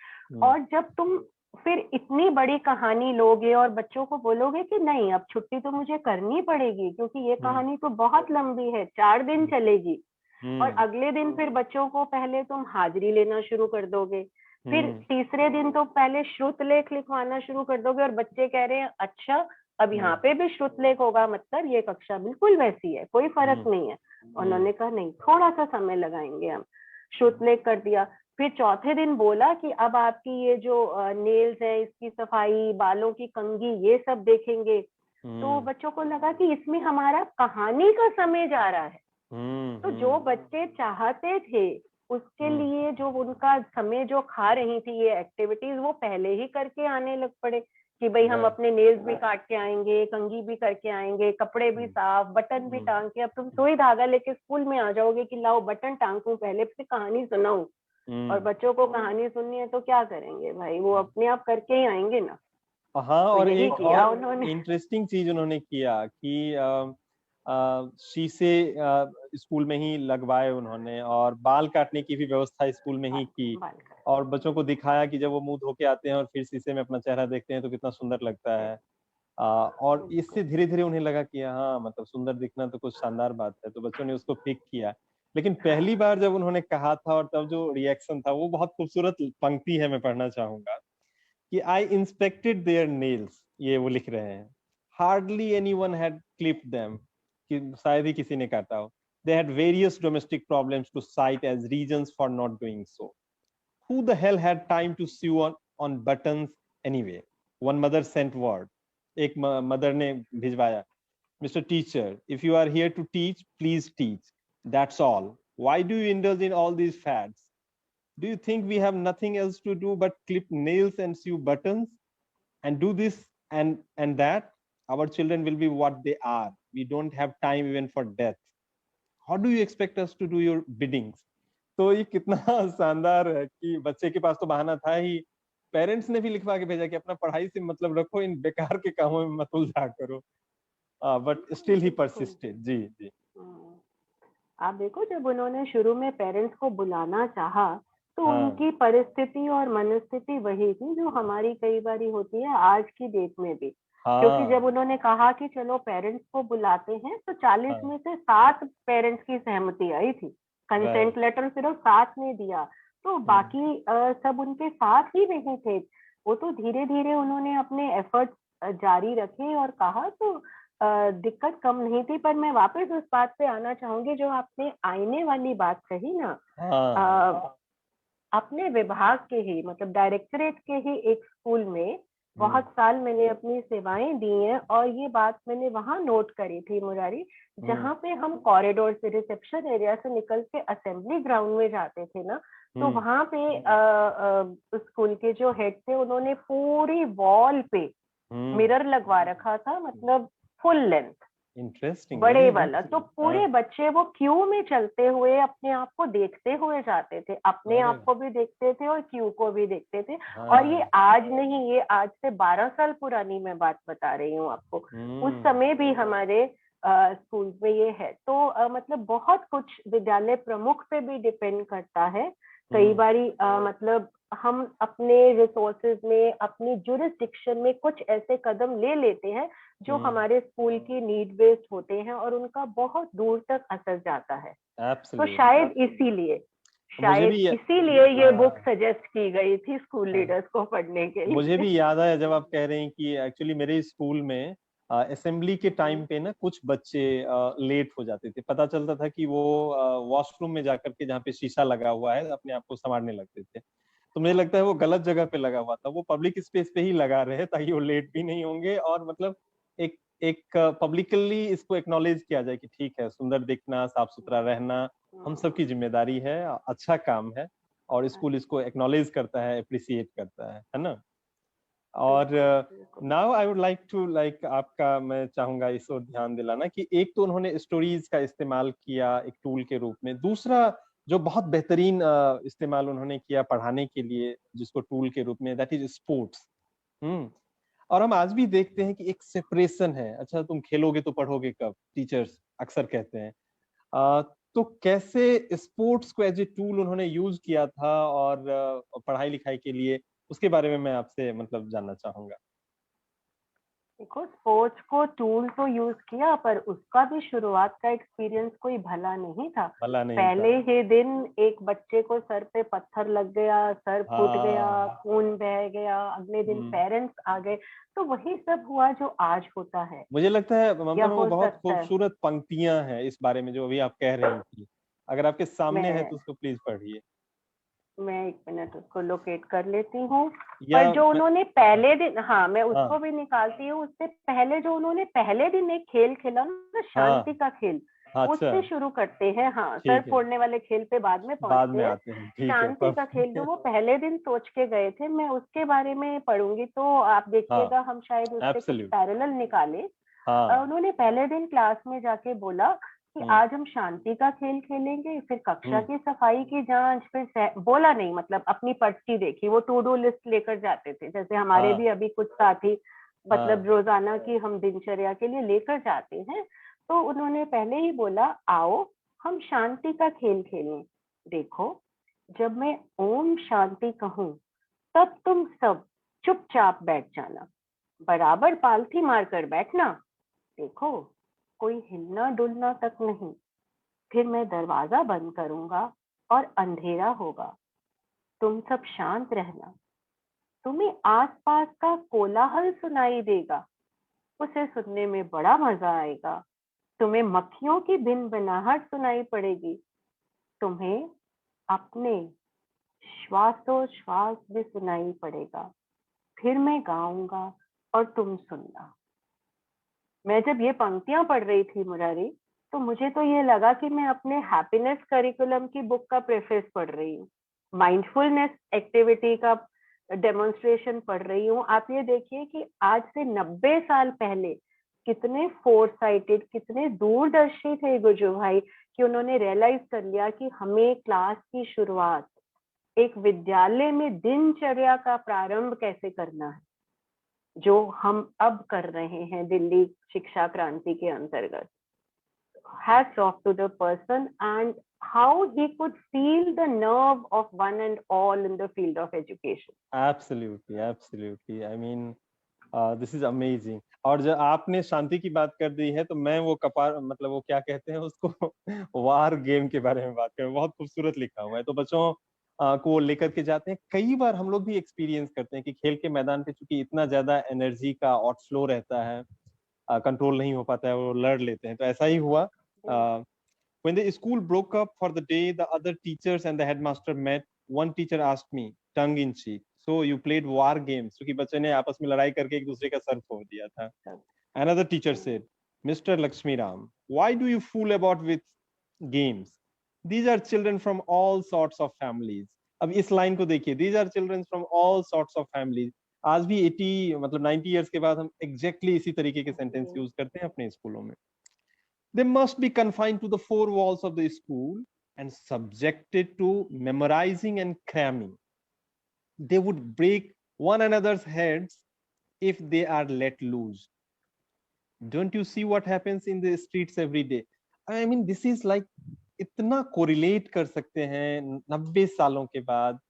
और जब तुम फिर इतनी बड़ी कहानी लोगे और बच्चों को बोलोगे कि नहीं अब छुट्टी तो मुझे करनी पड़ेगी क्योंकि ये कहानी तो बहुत लंबी है, 4 दिन चलेगी, और अगले दिन फिर बच्चों को पहले तुम हाजिरी लेना शुरू कर दोगे, फिर तीसरे दिन तो पहले श्रुत लेख लिखवाना शुरू कर दोगे, और बच्चे कह रहे हैं अच्छा अब यहाँ पे भी श्रुतलेख होगा, मतलब ये कक्षा बिल्कुल वैसी है, कोई फर्क नहीं है। उन्होंने कहा नहीं, थोड़ा सा समय लगाएंगे हम। श्रुतलेख कर दिया। फिर चौथे दिन बोला कि अब आपकी ये जो नेल्स है, इसकी सफाई, बालों की कंघी, ये सब देखेंगे। तो बच्चों को लगा कि इसमें हमारा कहानी का समय जा रहा है। तो जो बच्चे चाहते थे उसके लिए जो उनका समय जो खा रही थी ये एक्टिविटीज, वो पहले ही करके आने लग पड़े कि भाई हम अपने नेल्स भी काट के आएंगे, कंघी भी करके आएंगे, कपड़े भी साफ, बटन भी टांग के। अब तुम सुई धागा लेके स्कूल में आ जाओगे कि लाओ बटन टांगूं, पहले से कहानी सुनाऊं। और बच्चों को कहानी सुननी है तो क्या करेंगे भाई, वो अपने आप करके ही आएंगे ना। हाँ, तो और यही एक किया और उन्होंने। इंटरेस्टिंग चीज उन्होंने किया कि शीशे स्कूल में ही लगवाए उन्होंने, और बाल काटने की भी व्यवस्था स्कूल में ही की, और बच्चों को दिखाया कि जब वो मुंह धो के आते हैं और फिर शीशे में अपना चेहरा देखते हैं तो कितना सुंदर लगता है। और इससे धीरे धीरे उन्हें लगा कि हाँ, मतलब सुंदर दिखना तो कुछ शानदार बात है, तो बच्चों ने उसको पिक किया। लेकिन पहली बार जब उन्होंने कहा था और तब जो रिएक्शन था, वो बहुत खूबसूरत पंक्ति है, मैं पढ़ना चाहूंगा कि आई इंस्पेक्टेड देयर नेल्स, ये वो लिख रहे हैं, hardly anyone had clipped them, कि शायद ही किसी ने काटा हो। They had various domestic problems to cite as reasons for not doing so. Who the hell had time to sew on buttons anyway? One mother sent word. एक mother ने भिजवाया, Mr. Teacher, if you are here to teach, please teach. That's all. Why do you indulge in all these fads? Do you think we have nothing else to do but clip nails and sew buttons and do this and that? Our children will be what they are. We don't have time even for death. How do you expect us to do your biddings? तो ये कितना शानदार है कि बच्चे के पास तो बहाना था ही, पेरेंट्स ने भी लिखवा के भेजा कि अपना पढ़ाई से मतलब रखो, इन बेकार के कामों में मत उलझा करो। But still he persisted. जी जी। आप देखो, जब उन्होंने शुरू में पेरेंट्स को बुलाना चाहा तो उनकी परिस्थिति और मनस्थिति वही थी जो हमारी कई बारी होती है आज की डेट में भी। क्योंकि जब उन्होंने कहा कि चलो पेरेंट्स को बुलाते हैं तो 40 में से 7 पेरेंट्स की सहमति आई थी। कंसेंट लेटर सिर्फ 7 ने दिया, तो बाकी सब उनके साथ ही नहीं थे। वो तो धीरे धीरे उन्होंने अपने एफर्ट्स जारी रखे और कहा, तो दिक्कत कम नहीं थी। पर मैं वापस उस बात पे आना चाहूंगी जो आपने आईने वाली बात कही ना। अपने विभाग के ही, मतलब डायरेक्टरेट के ही एक स्कूल में बहुत साल मैंने अपनी सेवाएं दी हैं, और ये बात मैंने वहां नोट करी थी मुरारी, जहाँ पे हम कॉरिडोर से, रिसेप्शन एरिया से निकल के असेंबली ग्राउंड में जाते थे ना, तो वहां पे स्कूल के जो हेड थे उन्होंने पूरी वॉल पे मिरर लगवा रखा था, मतलब फुल लेंथ, इंटरेस्टिंग, बड़े वाला। तो पूरे बच्चे वो क्यू में चलते हुए अपने आप को देखते हुए जाते थे, अपने आप को भी देखते थे और क्यू को भी देखते थे। और ये आज नहीं, ये आज से 12 साल पुरानी मैं बात बता रही हूँ आपको। उस समय भी हमारे स्कूल में ये है। तो मतलब बहुत कुछ विद्यालय प्रमुख पे भी डिपेंड करता है। कई बारी मतलब हम अपने रिसोर्सेज में, अपनी जुरिस्डिक्शन में कुछ ऐसे कदम ले लेते हैं जो हमारे स्कूल की नीड बेस्ड होते हैं और उनका बहुत दूर तक असर जाता है। तो शायद इसीलिए ये बुक सजेस्ट की गई थी स्कूल लीडर्स को पढ़ने के लिए। मुझे भी याद आया जब आप कह रहे हैं कि एक्चुअली मेरे स्कूल में असेंबली के टाइम पे ना कुछ बच्चे लेट हो जाते थे। पता चलता था कि वो वॉशरूम में जाकर के, जहाँ पे शीशा लगा हुआ है, अपने आप को संवारने लगते थे। तो मुझे लगता है वो गलत जगह पे लगा हुआ था, वो पब्लिक स्पेस पे ही लगा रहे ताकि वो लेट भी नहीं होंगे, और मतलब एक एक पब्लिकली इसको एक्नॉलेज किया जाए कि ठीक है, सुंदर दिखना, साफ सुथरा रहना हम सबकी जिम्मेदारी है, अच्छा काम है, और स्कूल इसको एक्नॉलेज करता है, अप्रिशिएट करता है ना। और now I would like to आपका मैं चाहूंगा इस ओर ध्यान दिलाना कि एक तो उन्होंने स्टोरीज का इस्तेमाल किया एक टूल के रूप में, दूसरा जो बहुत बेहतरीन इस्तेमाल उन्होंने किया पढ़ाने के लिए जिसको टूल के रूप में, दैट इज स्पोर्ट्स। और हम आज भी देखते हैं कि एक सेपरेशन है, अच्छा तुम खेलोगे तो पढ़ोगे कब, टीचर्स अक्सर कहते हैं। तो कैसे स्पोर्ट्स को एज ए टूल उन्होंने यूज किया था और पढ़ाई लिखाई के लिए, उसके बारे में मैं आपसे मतलब जानना चाहूंगा। देखो, स्पोर्ट्स को टूल तो यूज किया, पर उसका भी शुरुआत का एक्सपीरियंस कोई भला नहीं था। भला नहीं पहले था। ही दिन एक बच्चे को सर पे पत्थर लग गया, सर फूट गया, हाँ। खून बह गया, अगले दिन पेरेंट्स आ गए, तो वही सब हुआ जो आज होता है मुझे लगता है या ममता, वो हो बहुत सकता है। खूबसूरत पंक्तियां हैं इस बारे में जो अभी आप कह रही थी। अगर आपके सामने है मैं तो उसको प्लीज पढ़िए। मैं एक मिनट उसको लोकेट कर लेती हूँ। या पर जो उन्होंने पहले दिन, हाँ मैं उसको हाँ भी निकालती हूँ। उससे पहले जो उन्होंने पहले दिन एक खेल खेला ना, शांति हाँ। का खेल, अच्छा, उससे शुरू करते हैं। हाँ, सर ठीक है, फोड़ने वाले खेल पे बाद में बाद पहुंचते में हैं। आते हैं, ठीक है, शांति का खेल जो वो पहले दिन सोच के गए थे, मैं उसके बारे में पढ़ूंगी, तो आप हाँ, देखिएगा हम शायद उससे कुछ एब्सोल्यूट, पैरेलल निकाले। हाँ। उन्होंने पहले दिन क्लास में जाके बोला कि हम्म आज हम शांति का खेल खेलेंगे, फिर कक्षा हम्म की सफाई की जांच, फिर बोला नहीं, मतलब अपनी पर्ची देखी। वो टू डू लिस्ट लेकर जाते थे, जैसे हमारे हाँ भी अभी कुछ साथी मतलब हाँ। रोजाना की हम दिनचर्या के लिए लेकर जाते हैं। तो उन्होंने पहले ही बोला, आओ हम शांति का खेल खेलें। देखो, जब मैं ओम शांति कहूं, तब तुम सब चुपचाप बैठ जाना, बराबर पालथी मारकर बैठना। देखो, कोई हिलना डुलना तक नहीं। फिर मैं दरवाजा बंद करूंगा और अंधेरा होगा। तुम सब शांत रहना। तुम्हें आसपास का कोलाहल सुनाई देगा, उसे सुनने में बड़ा मजा आएगा। तुम्हें मक्खियों की भिन भिनाहट सुनाई पड़ेगी। तुम्हें अपने श्वासोश्वास भी सुनाई पड़ेगा। फिर मैं गाऊंगा और तुम सुनना। मैं जब ये पंक्तियां पढ़ रही थी मुरारी, तो मुझे तो ये लगा कि मैं अपने हैप्पीनेस करिकुलम की बुक का प्रेफेस पढ़ रही हूँ, माइंडफुलनेस एक्टिविटी का डेमोन्स्ट्रेशन पढ़ रही हूँ। आप ये देखिए कि आज से 90 साल पहले कितने फोरसाइटेड, कितने दूरदर्शी थे गुरजू भाई, कि उन्होंने रियलाइज कर लिया कि हमें क्लास की शुरुआत एक विद्यालय में दिनचर्या का प्रारंभ कैसे करना है, जो हम अब कर रहे हैं दिल्ली शिक्षा क्रांति के अंतर्गत। Hats off to the person and how he could feel the nerve of one and all in the field of education. Absolutely, absolutely, I mean this is amazing. और जब आपने शांति की बात कर दी है तो मैं वो कपार, मतलब वो क्या कहते हैं उसको वार गेम के बारे में बात करूं। बहुत खूबसूरत लिखा हुआ है। तो बच्चों को लेकर के जाते हैं। कई बार हम लोग भी एक्सपीरियंस करते हैं कि खेल के मैदान पे चूंकि इतना ज्यादा एनर्जी का आउटफ्लो रहता है, कंट्रोल नहीं हो पाता है, वो लड़ लेते हैं। तो ऐसा ही हुआ। When the school broke up for the day, the other teachers and the headmaster met. One teacher asked me, tongue in cheek, "So you played war games?" क्योंकि बच्चे ने आपस में लड़ाई करके एक दूसरे का सर फोड़ दिया था। Another teacher said, "Mr. Lakshmiram, why do you fool about with games? These are children from all sorts of families." अब इस लाइन को देखिए, "These are children from all sorts of families." आज भी 80 मतलब 90 इयर्स के बाद हम एग्जैक्टली इसी तरीके के सेंटेंस यूज करते हैं अपने स्कूलों में। They must be confined to the four walls of the school and subjected to memorizing and cramming. They would break one another's heads if they are let loose. Don't you see what happens in the streets every day? I mean, this is like इतना correlate कर सकते हैं 90 सालों के बाद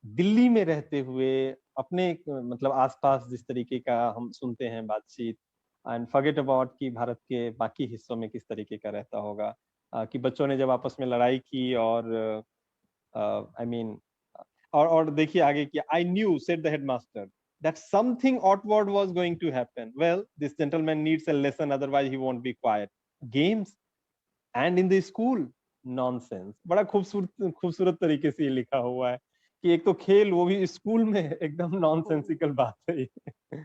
दिल्ली में रहते हुए, अपने मतलब आसपास जिस तरीके का हम सुनते हैं बातचीत, एंड फॉरगेट अबाउट कि भारत के बाकी हिस्सों में किस तरीके का रहता होगा। कि बच्चों ने जब आपस में लड़ाई की और आई मीन और देखिए आगे कि I knew said the headmaster that something outward was going to happen. Well, this gentleman needs a lesson, otherwise he won't be quiet. Games and in the school, nonsense. बड़ा खूबसूरत खूबसूरत तरीके से ये लिखा हुआ है कि एक तो खेल, वो भी स्कूल में, एकदम नॉनसेंसिकल बात है ये। है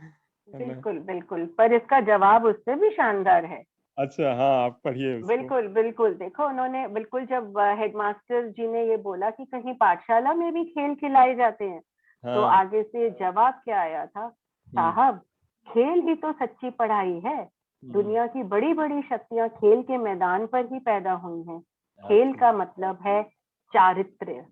ना? बिल्कुल बिल्कुल, पर इसका जवाब उससे भी शानदार है। अच्छा, हाँ, आप पढ़िए उसको। बिल्कुल बिल्कुल, देखो उन्होंने बिल्कुल, जब हेडमास्टर जी ने ये बोला कि कहीं पाठशाला में भी खेल खिलाए जाते हैं, तो हाँ। आगे से जवाब क्या आया था, साहब खेल ही तो सच्ची पढ़ाई है। दुनिया की बड़ी बड़ी शक्तियां खेल के मैदान पर ही पैदा हुई हैं। खेल का मतलब है चारित्र्य,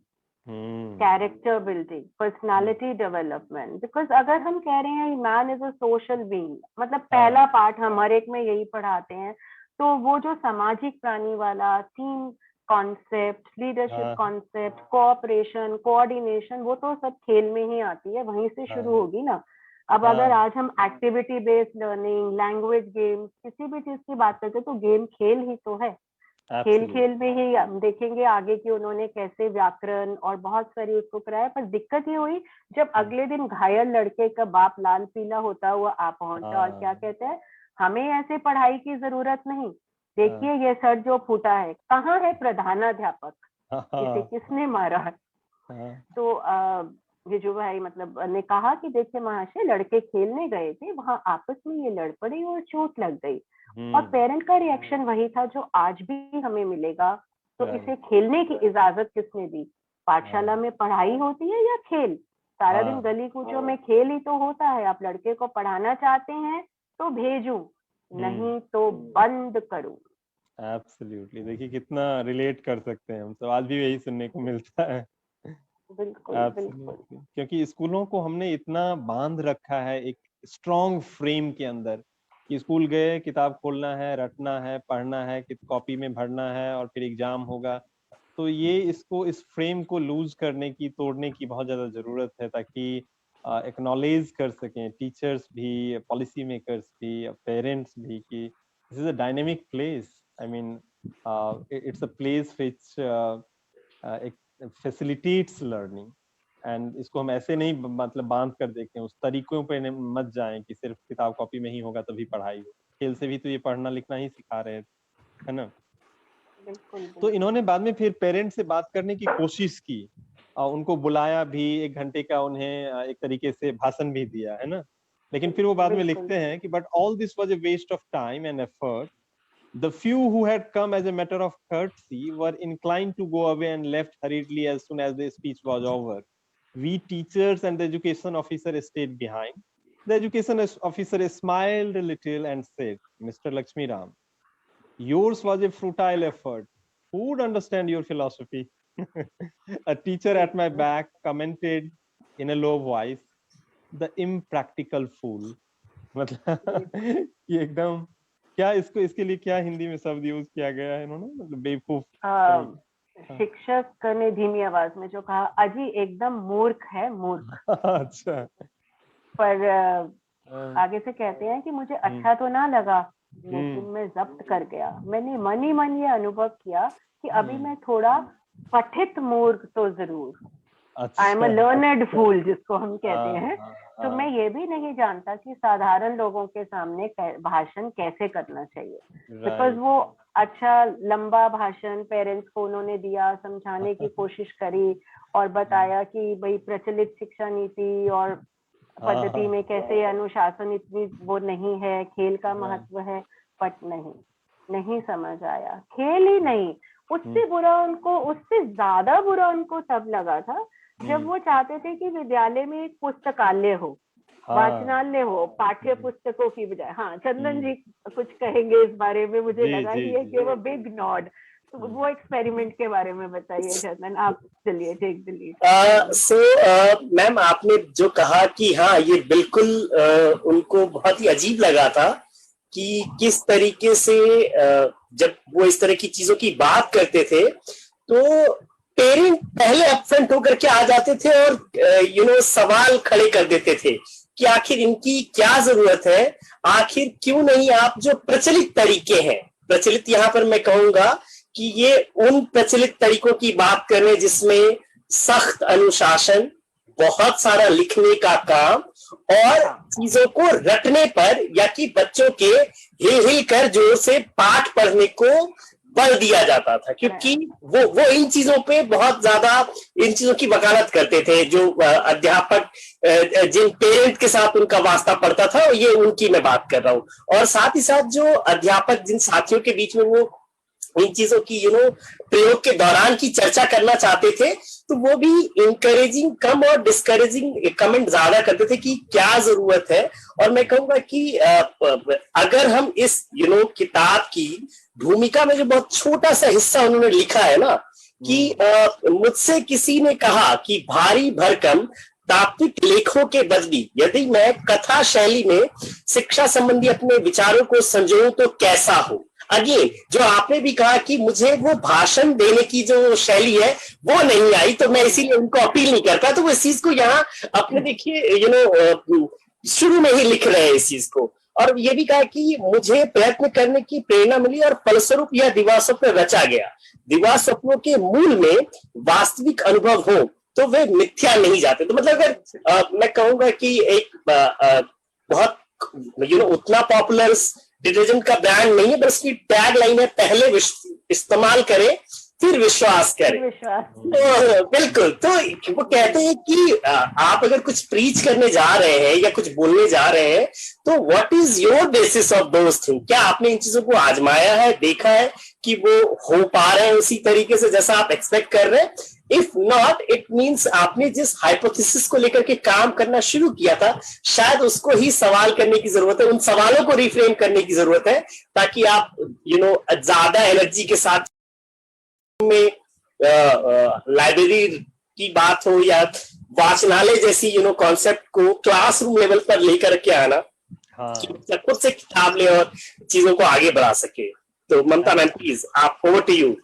character building, personality development. Because अगर हम कह रहे हैं man is a social being, मतलब पहला पार्ट हमारे एक में यही पढ़ाते हैं, तो वो जो सामाजिक प्राणी वाला team concept, leadership concept, cooperation, coordination, वो तो सब खेल में ही आती है, वहीं से शुरू होगी ना। अब अगर आज हम activity based learning, language games, किसी भी चीज की बात करते हैं तो गेम खेल ही तो है। खेल खेल में ही हम देखेंगे आगे कि उन्होंने कैसे व्याकरण और बहुत सारी उसको कराया। पर दिक्कत ये हुई जब अगले दिन घायल लड़के का बाप लाल पीला होता हुआ आ पहुंचा और क्या कहते हैं, हमें ऐसे पढ़ाई की जरूरत नहीं, देखिए ये सर जो फूटा है, कहाँ है प्रधानाध्यापक, इसे किसने मारा। तो विजू भाई मतलब ने कहा कि देखिए महाशय, लड़के खेलने गए थे, वहां आपस में ये लड़ पड़े और चोट लग गई। और पेरेंट का रिएक्शन वही था जो आज भी हमें मिलेगा। तो इसे खेलने की इजाजत किसने दी? पाठशाला में पढ़ाई होती है या खेल? सारा दिन गली कूचों में खेल ही तो होता है। आप लड़के को पढ़ाना चाहते हैं तो भेजूं, नहीं तो बंद करूं। एब्सोल्युटली, देखिए कितना रिलेट कर सकते हैं हम सब, आज भी यही सुनने को मिलता है। बिल्कुल बिल्कुल, क्योंकि स्कूलों को हमने इतना बांध रखा है एक स्ट्रॉन्ग फ्रेम के अंदर कि स्कूल गए, किताब खोलना है, रटना है, पढ़ना है, कॉपी में भरना है और फिर एग्जाम होगा। तो ये इस फ्रेम को लूज करने की, तोड़ने की बहुत ज्यादा जरूरत है, ताकि एक्नॉलेज कर सकें टीचर्स भी, पॉलिसी मेकर्स भी, पेरेंट्स भी, कि this is a dynamic place. I mean it's a place which facilitates learning. And इसको हम ऐसे नहीं मतलब बांध कर देखें, उस तरीकों पे मत जाएं कि सिर्फ किताब कॉपी में ही होगा तभी पढ़ाई हो। खेल से भी तो ये पढ़ना लिखना ही सिखा रहे है ना। तो इन्होंने बाद में फिर पेरेंट्स से बात करने की कोशिश की, उनको बुलाया भी, 1 घंटे का उन्हें एक तरीके से भाषण भी दिया, है ना। लेकिन फिर वो बाद में लिखते हैं कि but all this was a waste of time and effort. The few who had come as a matter of courtesy were inclined to go away and left hurriedly as soon as the speech was over. We teachers and the education officer stayed behind. The education officer smiled a little and said, Mr. Lakshmiram, yours was a futile effort. Who would understand your philosophy? A teacher at my back commented in a low voice, the impractical fool. मतलब ये एकदम क्या, इसके लिए क्या हिंदी में शब्द use किया गया है इन्होंने, मतलब बेवकूफ। शिक्षक ने धीमी आवाज में जो कहा, अजी एकदम मूर्ख है, मूर्ख। अच्छा। पर आगे से कहते हैं कि मुझे अच्छा तो ना लगा, लेकिन मैं जब्त कर गया। मैंने मन ही मन ये अनुभव किया कि अभी मैं थोड़ा पठित मूर्ख तो जरूर, आई एम अ लर्नड फूल जिसको हम कहते हैं। तो मैं ये भी नहीं जानता कि साधारण लोगों के सामने भाषण कैसे करना चाहिए, बिकॉज वो अच्छा लंबा भाषण पेरेंट्स को उन्होंने दिया, समझाने की कोशिश करी और बताया कि भाई प्रचलित शिक्षा नीति और पद्धति में कैसे अनुशासन इतनी वो नहीं है, खेल का महत्व है। बट नहीं समझ आया। खेल ही नहीं, उससे बुरा उनको, उससे ज्यादा बुरा उनको तब लगा था जब वो चाहते थे कि विद्यालय में एक पुस्तकालय हो, वाचनालय हो, पाठ्य पुस्तकों की बजाय। हाँ, चंदन जी कुछ कहेंगे इस बारे में, मुझे लगा कि ये गिव अ बिग नॉड। तो वो एक्सपेरिमेंट के बारे में बताइए चंदन, आप चलिए take the lead. So ma'am, आपने जो कहा कि हाँ, ये बिल्कुल उनको बहुत ही अजीब लगा था कि किस तरीके से जब वो इस तरह की चीजों की बात करते थे तो पेरेंट पहले अपफ्रंट होकर के आ जाते थे और सवाल खड़े कर देते थे कि आखिर इनकी क्या जरूरत है, आखिर क्यों नहीं आप जो प्रचलित तरीके हैं, प्रचलित यहाँ पर मैं कहूंगा कि ये उन प्रचलित तरीकों की बात कर रहे हैं जिसमें सख्त अनुशासन, बहुत सारा लिखने का काम और चीजों को रटने पर या कि बच्चों के हिल कर जोर से पाठ पढ़ने को बल दिया जाता था, क्योंकि वो इन चीजों पे बहुत ज्यादा इन चीजों की वकालत करते थे। जो अध्यापक जिन पेरेंट के साथ उनका वास्ता पड़ता था, ये उनकी मैं बात कर रहा हूँ। और साथ ही साथ जो अध्यापक जिन साथियों के बीच में वो इन चीजों की प्रयोग के दौरान की चर्चा करना चाहते थे, तो वो भी इंकरेजिंग कम और डिस्करेजिंग कमेंट ज्यादा करते थे कि क्या जरूरत है। और मैं कहूंगा कि अगर हम इस किताब की भूमिका में जो बहुत छोटा सा हिस्सा उन्होंने लिखा है ना कि मुझसे किसी ने कहा कि भारी भरकम तात्विक लेखों के बदली यदि मैं कथा शैली में शिक्षा संबंधी अपने विचारों को संजोऊं तो कैसा हो। अगेन, जो आपने भी कहा कि मुझे वो भाषण देने की जो शैली है वो नहीं आई, तो मैं इसीलिए उनको अपील नहीं करता। तो वो इस चीज को यहाँ अपने देखिए शुरू में ही लिख रहे हैं इस चीज को। और ये भी कहा कि मुझे प्रयत्न करने की प्रेरणा मिली और फलस्वरूप यह दिवा स्वप्न रचा गया। दिवा स्वप्नों के मूल में वास्तविक अनुभव हो तो वे मिथ्या नहीं जाते। तो मतलब अगर मैं कहूंगा कि एक बहुत उतना पॉपुलर डिटर्जेंट का ब्रांड नहीं है, बस उसकी टैग लाइन है, पहले इस्तेमाल करें फिर विश्वास करें। तो बिल्कुल, तो वो कहते हैं कि आप अगर कुछ प्रीच करने जा रहे हैं या कुछ बोलने जा रहे हैं तो what is your basis of those thing. क्या आपने इन चीजों को आजमाया है, देखा है कि वो हो पा रहे हैं उसी तरीके से जैसा आप एक्सपेक्ट कर रहे हैं? इफ नॉट, इट मीन्स आपने जिस हाइपोथेसिस को लेकर के काम करना शुरू किया था शायद उसको ही सवाल करने की जरूरत है, उन सवालों को रिफ्रेम करने की जरूरत है, ताकि आप ज्यादा एनर्जी के साथ में लाइब्रेरी की बात हो या वाचनालय जैसी कॉन्सेप्ट को क्लासरूम लेवल पर लेकर के आना, कि खुद से किताब ले और चीजों को आगे बढ़ा सके। तो ममता मैम प्लीज, आप ओवर टू यू।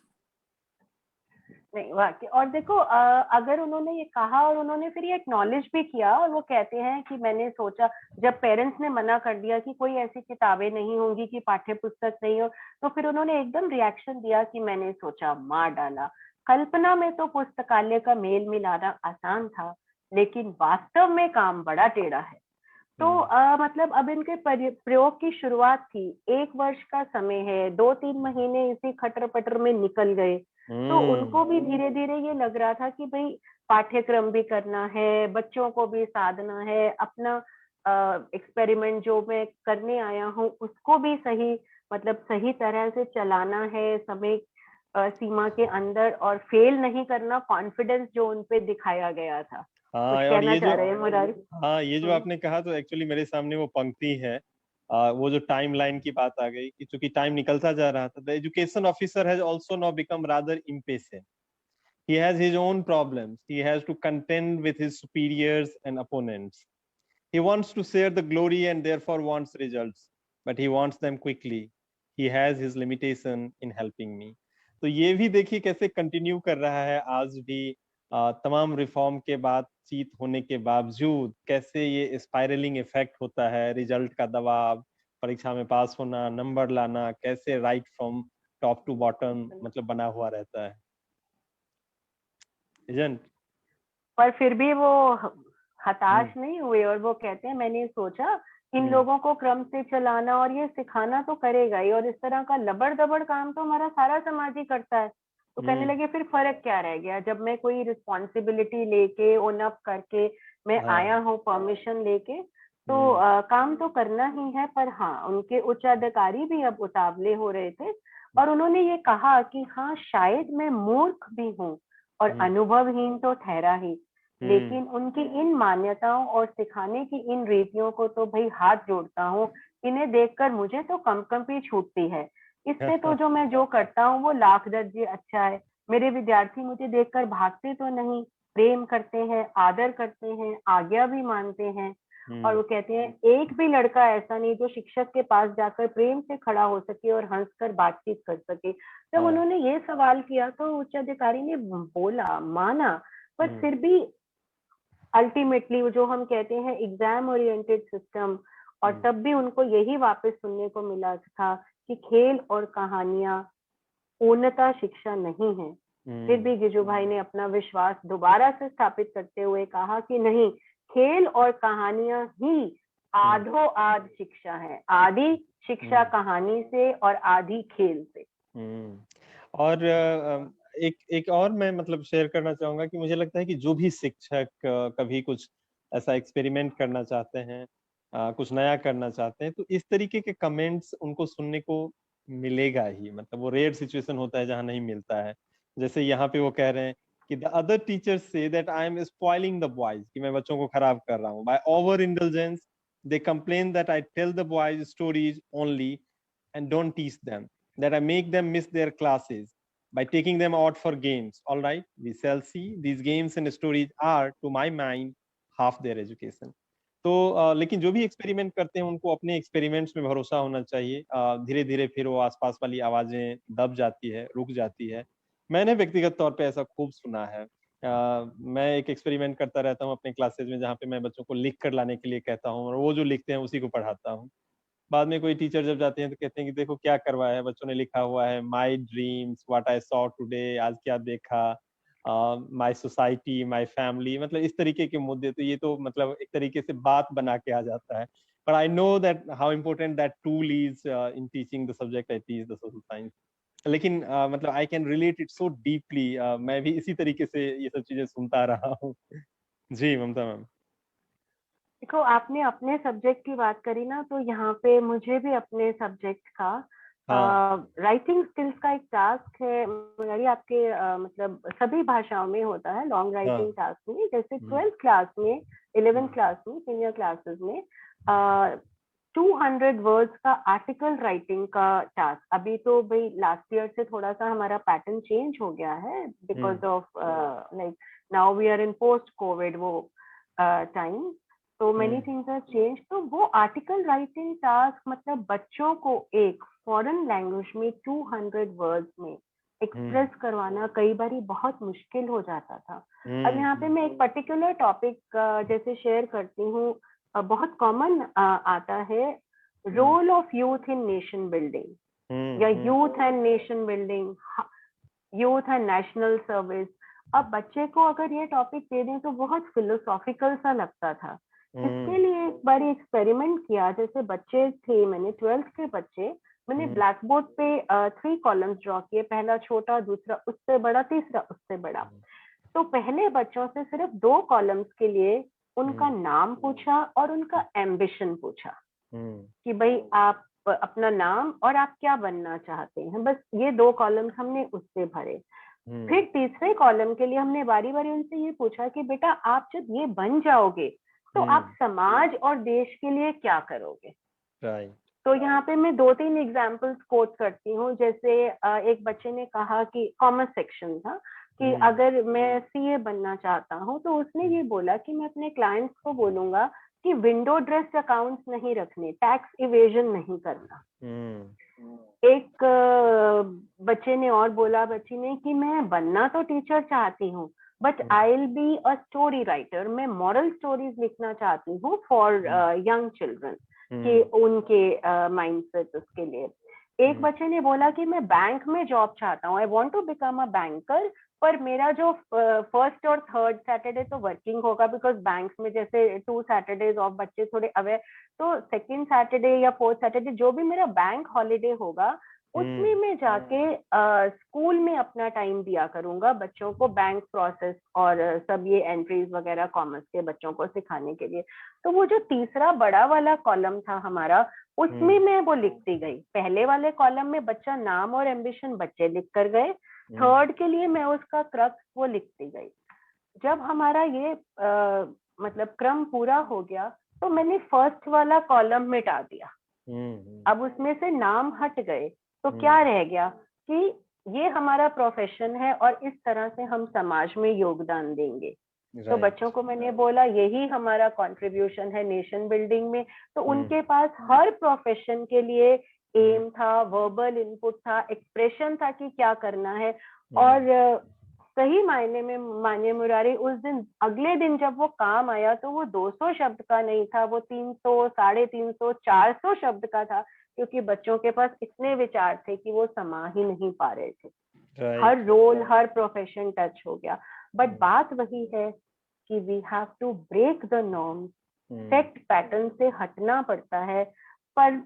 नहीं वाकई, और देखो अगर उन्होंने ये कहा और उन्होंने फिर ये एक्नॉलेज भी किया, और वो कहते हैं कि मैंने सोचा, जब पेरेंट्स ने मना कर दिया कि कोई ऐसी किताबें नहीं होंगी, कि पाठ्य पुस्तक नहीं हो, तो फिर उन्होंने एकदम रिएक्शन दिया कि मैंने सोचा मार डाला। कल्पना में तो पुस्तकालय का मेल मिलाना आसान था, लेकिन वास्तव में काम बड़ा टेढ़ा है। तो मतलब अब इनके प्रयोग की शुरुआत थी, 1 वर्ष का समय है, 2-3 महीने इसी खटर पटर में निकल गए। तो उनको भी धीरे धीरे ये लग रहा था कि भाई पाठ्यक्रम भी करना है, बच्चों को भी साधना है, अपना एक्सपेरिमेंट जो मैं करने आया हूँ उसको भी सही, मतलब सही तरह से चलाना है समय सीमा के अंदर, और फेल नहीं करना, कॉन्फिडेंस जो उनपे दिखाया गया था। हाँ, कुछ और कहना चाह रहे हैं मुरारी? हाँ, ये जो आपने कहा तो एक्चुअली मेरे सामने वो पंक्ति है, वो जो टाइम लाइन की बात आ गई कि चूंकि टाइम निकलता जा रहा था, the education officer has also now become rather impatient. He has his own problems. He has to contend with his superiors and opponents. He wants to share the glory and therefore wants results, but he wants them quickly. He has his limitation in helping me. तो ये भी देखिए कैसे continue कर रहा है आज भी, तमाम रिफॉर्म के बातचीत होने के बावजूद कैसे ये स्पाइरलिंग इफेक्ट होता है, रिजल्ट का दबाव, परीक्षा में पास होना, नंबर लाना, कैसे right from top to bottom मतलब बना हुआ रहता है। पर फिर भी वो हताश नहीं हुए, और वो कहते हैं मैंने सोचा इन लोगों को क्रम से चलाना और ये सिखाना तो करेगा ही, और इस तरह का लबड़ दबड़ काम तो हमारा सारा समाज ही करता है। तो कहने लगे फिर फर्क क्या रह गया, जब मैं कोई रिस्पॉन्सिबिलिटी लेके ओन अप करके मैं आया हूँ परमिशन लेके, तो काम तो करना ही है। पर हाँ, उनके उच्च अधिकारी भी अब उतावले हो रहे थे, और उन्होंने ये कहा कि हाँ शायद मैं मूर्ख भी हूँ और अनुभवहीन तो ठहरा ही, लेकिन उनकी इन मान्यताओं और सिखाने की इन रीतियों को तो भाई हाथ जोड़ता हूँ, इन्हें देखकर मुझे तो कंपकंपी छूटती है। इससे तो जो मैं जो करता हूँ वो लाख दर्जे अच्छा है। मेरे विद्यार्थी मुझे देखकर भागते तो नहीं, प्रेम करते हैं, आदर करते हैं, आज्ञा भी मानते हैं। और वो कहते हैं एक भी लड़का ऐसा नहीं जो शिक्षक के पास जाकर प्रेम से खड़ा हो सके और हंसकर बातचीत कर सके। जब उन्होंने ये सवाल किया तो उच्च अधिकारी ने बोला, माना, पर फिर भी अल्टीमेटली जो हम कहते हैं एग्जाम ओरिएंटेड सिस्टम, और तब भी उनको यही वापस सुनने को मिला था कि खेल और कहानियां पूर्णतः शिक्षा नहीं है। फिर भी गिजू भाई ने अपना विश्वास दोबारा से स्थापित करते हुए कहा कि नहीं, खेल और कहानियां ही आधो आध शिक्षा है, आधी शिक्षा कहानी से और आधी खेल से। और एक और मैं मतलब शेयर करना चाहूंगा कि मुझे लगता है कि जो भी शिक्षक कभी कुछ ऐसा एक्सपेरिमेंट करना चाहते हैं, कुछ नया करना चाहते हैं, तो इस तरीके के कमेंट्स उनको सुनने को मिलेगा ही। मतलब वो रेयर सिचुएशन होता है जहां नहीं मिलता है। जैसे यहाँ पे वो कह रहे हैं कि द अदर टीचर्स से that I am spoiling the boys, कि मैं बच्चों को खराब कर रहा हूँ। By over indulgence they complain that I tell the boys stories only and don't teach them, that I make them miss their classes by taking them out for games. All right, we shall see. These games and stories are, to my mind, half their education. तो लेकिन जो भी experiment करते हैं उनको अपने experiments में भरोसा होना चाहिए। धीरे धीरे फिर वो आसपास वाली आवाजें दब जाती है, रुक जाती है। मैंने व्यक्तिगत तौर पे ऐसा खूब सुना है। मैं एक एक्सपेरिमेंट करता रहता हूँ अपने क्लासेज में, जहाँ पे मैं बच्चों को लिख कर लाने के लिए कहता हूँ और वो जो लिखते हैं उसी को पढ़ाता हूँ। बाद में कोई टीचर जब जाते हैं तो कहते हैं कि देखो क्या करवाया है, बच्चों ने लिखा हुआ है my dreams, what I saw today, आज क्या देखा, माई सोसाइटी, माई फैमिली, मतलब इस तरीके के मुद्दे। तो ये तो मतलब एक तरीके से बात बना के आ जाता है। But I know that how important that tool is in teaching the subject I teach, the social science. लेकिन मतलब I can relate it so deeply. मैं भी इसी तरीके से ये सब चीजें सुनता रहा हूँ। जी ममता मैम। देखो, आपने अपने सब्जेक्ट की बात करी ना, तो यहाँ पे मुझे भी अपने सब्जेक्ट का हाँ राइटिंग स्किल्स का एक टास्क है। मुरारी, आपके मतलब सभी भाषाओं में होता है लॉन्ग राइटिंग टास्क में। जैसे 12th क्लास में, 11th क्लास में, सीनियर क्लासेस में 200 वर्ड्स का आर्टिकल राइटिंग का टास्क। अभी तो भाई लास्ट ईयर से थोड़ा सा हमारा पैटर्न चेंज हो गया है because of like now we are in post covid वो टाइम, तो मेनी थिंग्स आर चेंज। तो वो आर्टिकल राइटिंग टास्क मतलब बच्चों को एक फॉरेन लैंग्वेज में 200 वर्ड्स में एक्सप्रेस करवाना कई बार बहुत मुश्किल हो जाता था। अब यहाँ पे मैं एक पर्टिकुलर टॉपिक जैसे शेयर करती हूँ, बहुत कॉमन आता है, role of youth in nation building या youth and nation building, youth and national service. अब बच्चे को अगर ये टॉपिक दे दें तो बहुत फिलोसॉफिकल सा लगता था। इसके लिए एक बार एक्सपेरिमेंट किया। जैसे बच्चे थे, मैंने 12th के बच्चे, मैंने ब्लैक बोर्ड पे 3 कॉलम्स ड्रॉ किए, पहला छोटा, दूसरा उससे बड़ा, तीसरा उससे बड़ा। तो पहले बच्चों से सिर्फ 2 कॉलम्स के लिए उनका नाम पूछा और उनका एम्बिशन पूछा कि भाई आप अपना नाम और आप क्या बनना चाहते हैं, बस ये 2 कॉलम्स हमने उससे भरे। फिर तीसरे कॉलम के लिए हमने बारी बारी उनसे ये पूछा कि बेटा आप जब ये बन जाओगे तो आप समाज और देश के लिए क्या करोगे। तो यहाँ पे मैं 2-3 एग्जाम्पल्स कोट करती हूँ। जैसे एक बच्चे ने कहा कि कॉमर्स सेक्शन था कि अगर मैं सीए बनना चाहता हूँ, तो उसने ये बोला कि मैं अपने क्लाइंट्स को बोलूंगा कि विंडो ड्रेस अकाउंट्स नहीं रखने, टैक्स इवेजन नहीं करना। एक बच्चे ने और बोला, बच्ची ने, कि मैं बनना तो टीचर चाहती हूँ but I will be a story writer, मैं मॉरल स्टोरीज लिखना चाहती हूँ फॉर यंग चिल्ड्रन कि उनके माइंडसेट उसके लिए। एक बच्चे ने बोला कि मैं बैंक में जॉब चाहता हूँ, I want to become a banker, पर मेरा जो फर्स्ट और थर्ड सैटरडे तो वर्किंग होगा बिकॉज बैंक्स में जैसे 2 सैटरडेज ऑफ बच्चे थोड़े अवेयर, तो सेकंड सैटरडे या फोर्थ सैटरडे जो भी मेरा बैंक हॉलीडे होगा उसमें मैं जाके स्कूल में अपना टाइम दिया करूंगा बच्चों को बैंक प्रोसेस और सब ये एंट्रीज वगैरह कॉमर्स के बच्चों को सिखाने के लिए। तो वो जो तीसरा बड़ा वाला कॉलम था हमारा, उसमें मैं वो लिखती गई। पहले वाले कॉलम में बच्चा नाम और एम्बिशन बच्चे लिख कर गए, थर्ड के लिए मैं उसका क्रक्स वो लिखती गई। जब हमारा ये मतलब क्रम पूरा हो गया तो मैंने फर्स्ट वाला कॉलम मिटा दिया। अब उसमें से नाम हट गए तो क्या रह गया कि ये हमारा प्रोफेशन है और इस तरह से हम समाज में योगदान देंगे। तो बच्चों को मैंने बोला यही हमारा कंट्रीब्यूशन है नेशन बिल्डिंग में। तो उनके पास हर प्रोफेशन के लिए एम था, वर्बल इनपुट था, एक्सप्रेशन था कि क्या करना है। और सही मायने में मान्य मुरारी, उस दिन अगले दिन जब वो काम आया तो वो 200 शब्द का नहीं था, वो 300, 350, 400 शब्द का था, क्योंकि बच्चों के पास इतने विचार थे कि वो समा ही नहीं पा रहे थे। हर रोल, हर प्रोफेशन टच हो गया। बट बात वही है कि we have to break the norm, set pattern से हटना पड़ता है, पर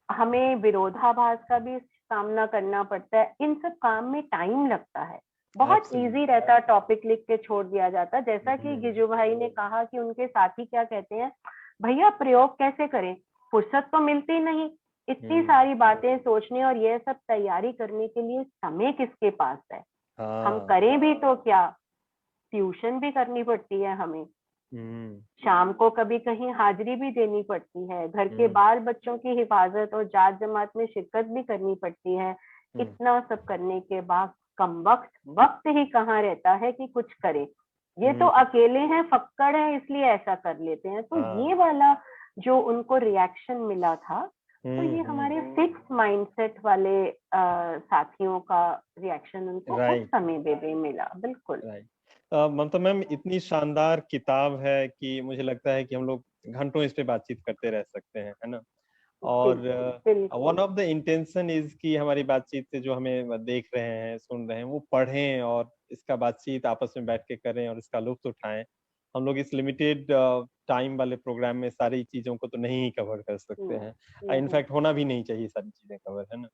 हमें विरोधाभास का भी सामना करना पड़ता है। इन सब काम में टाइम लगता है। बहुत इजी रहता, टॉपिक लिख के छोड़ दिया जाता। जैसा कि गिजू भाई ने कहा कि उनके साथी क्या कहते हैं, भैया प्रयोग कैसे करें, फुर्सत तो मिलती नहीं, इतनी सारी बातें सोचने और ये सब तैयारी करने के लिए समय किसके पास है। हम करें भी तो क्या, ट्यूशन भी करनी पड़ती है हमें, शाम को कभी कहीं हाजिरी भी देनी पड़ती है, घर के बाल बच्चों की हिफाजत और जात जमात में शिरकत भी करनी पड़ती है। इतना सब करने के बाद कम वक्त ही कहाँ रहता है कि कुछ करे। ये तो अकेले हैं, फक्कड़ हैं, इसलिए ऐसा कर लेते हैं। तो ये वाला जो उनको रिएक्शन मिला था, तो ये हमारे फिक्स माइंडसेट वाले साथियों का रिएक्शन उनको उस समय पे भी मिला। बिल्कुल ममता मैम, इतनी शानदार किताब है कि मुझे लगता है कि हम लोग घंटों इस पे बातचीत करते रह सकते हैं, है ना। और बिल्कुल one of the intention is कि हमारी बातचीत से जो हमें देख रहे हैं, सुन रहे हैं, वो पढ़ें और इसका बातचीत आपस में बैठ के करें और इसका लुत्फ उठाएं। हम लोग इस लिमिटेड टाइम वाले प्रोग्राम में सारी चीजों को तो नहीं कवर कर सकते हैं। नहीं, इनफैक्ट होना भी नहीं चाहिए सारी चीजें कवर, है ना।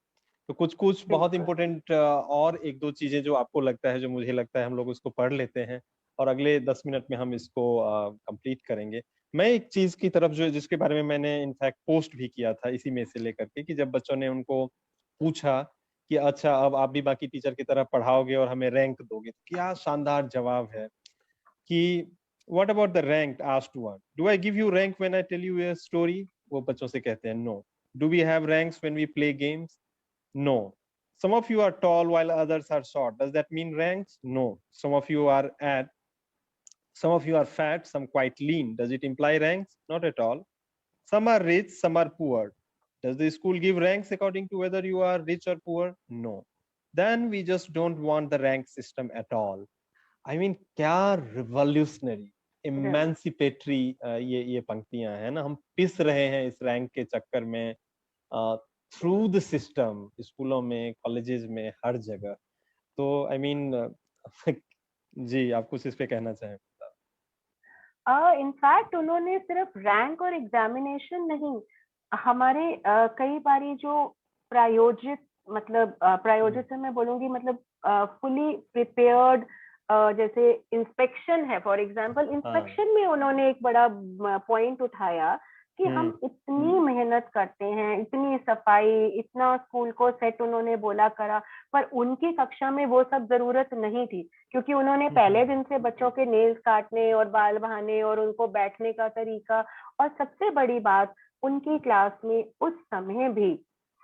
तो कुछ कुछ बहुत बिल्कुल इंपॉर्टेंट और एक दो चीजें जो आपको लगता है, जो मुझे लगता है, हम लोग उसको पढ़ लेते हैं और अगले 10 मिनट में हम इसको कंप्लीट करेंगे। मैं एक चीज की तरफ जो, जिसके बारे में मैंने इनफैक्ट पोस्ट भी किया था इसी में से लेकर के, कि जब बच्चों ने उनको पूछा कि अच्छा अब आप भी बाकी टीचर की तरह पढ़ाओगे और हमें रैंक दोगे, तो क्या शानदार जवाब है कि what about the rank, asked one, do I give you rank when I tell you a story. वो बच्चों से कहते हैं no. Do we have ranks when we play games? No. Some of you are tall while others are short. Does that mean ranks? No. Some of you are fat, some quite lean. Does it imply ranks? Not at all. Some are rich, some are poor. Does the school give ranks according to whether you are rich or poor? No. Then we just don't want the rank system at all. I mean, क्या revolutionary, emancipatory ये पंक्तियां हैं ना। हम पिस रहे हैं इस rank के चक्कर में थ्रू द सिस्टम, स्कूलों में, कॉलेजेस में, हर जगह। तो आई मीन जी, आप कुछ इस पे कहना चाहें? इनफैक्ट उन्होंने सिर्फ रैंक और एग्जामिनेशन नहीं, हमारे कई बारी जो प्रायोजित, मतलब प्रायोजित से मैं बोलूंगी, मतलब फुली प्रिपेयर्ड, जैसे इंस्पेक्शन है, फॉर एग्जांपल इंस्पेक्शन में उन्होंने एक बड़ा पॉइंट उठाया कि हम इतनी मेहनत करते हैं, इतनी सफाई, इतना स्कूल को सेट उन्होंने बोला करा, पर उनकी कक्षा में वो सब जरूरत नहीं थी, क्योंकि उन्होंने पहले दिन से बच्चों के नेल्स काटने और बाल बहाने और उनको बैठने का तरीका, और सबसे बड़ी बात, उनकी क्लास में उस समय भी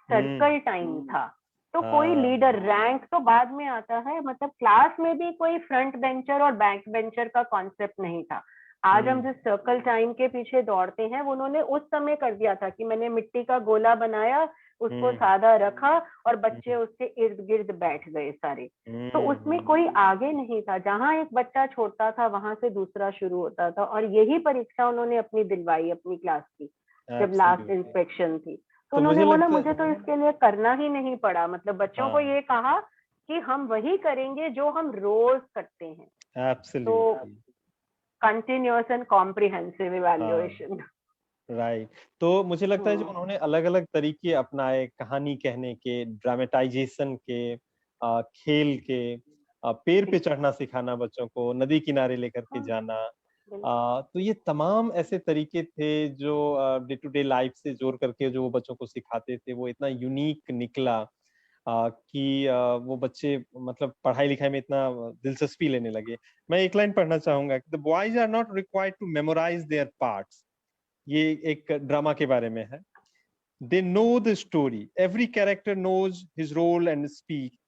सर्कल टाइम था। तो कोई लीडर, रैंक तो बाद में आता है, मतलब क्लास में भी कोई फ्रंट बेंचर और बैक बेंचर का कॉन्सेप्ट नहीं था। आज हम जिस सर्कल टाइम के पीछे दौड़ते हैं, वो उन्होंने उस समय कर दिया था कि मैंने मिट्टी का गोला बनाया, उसको सादा रखा और बच्चे उसके इर्द गिर्द बैठ गए सारे। तो उसमें कोई आगे नहीं था, जहां एक बच्चा छोड़ता था वहां से दूसरा शुरू होता था। और यही परीक्षा उन्होंने अपनी दिलवाई अपनी क्लास की, जब लास्ट इंस्पेक्शन थी। तो उन्होंने बोला मुझे तो इसके लिए करना ही नहीं पड़ा, मतलब बच्चों को ये कहा कि हम वही करेंगे जो हम रोज करते हैं। तो continuous and comprehensive evaluation. Right. तो मुझे लगता है जो उन्होंने अलग अलग तरीके अपनाए, कहानी कहने के, ड्रामेटाइजेशन के, खेल के, पेड़ पे चढ़ना सिखाना बच्चों को, नदी किनारे लेकर के जाना, तो ये तमाम ऐसे तरीके थे जो डे टू डे लाइफ से जोड़ करके जो वो बच्चों को सिखाते थे, वो इतना यूनिक निकला कि वो बच्चे मतलब पढ़ाई लिखाई में इतना दिलचस्पी लेने लगे। मैं एक लाइन पढ़ना चाहूंगा, the boys are not required to memorise their parts. ये एक ड्रामा के बारे में है। They know the story. Every character knows his role and speak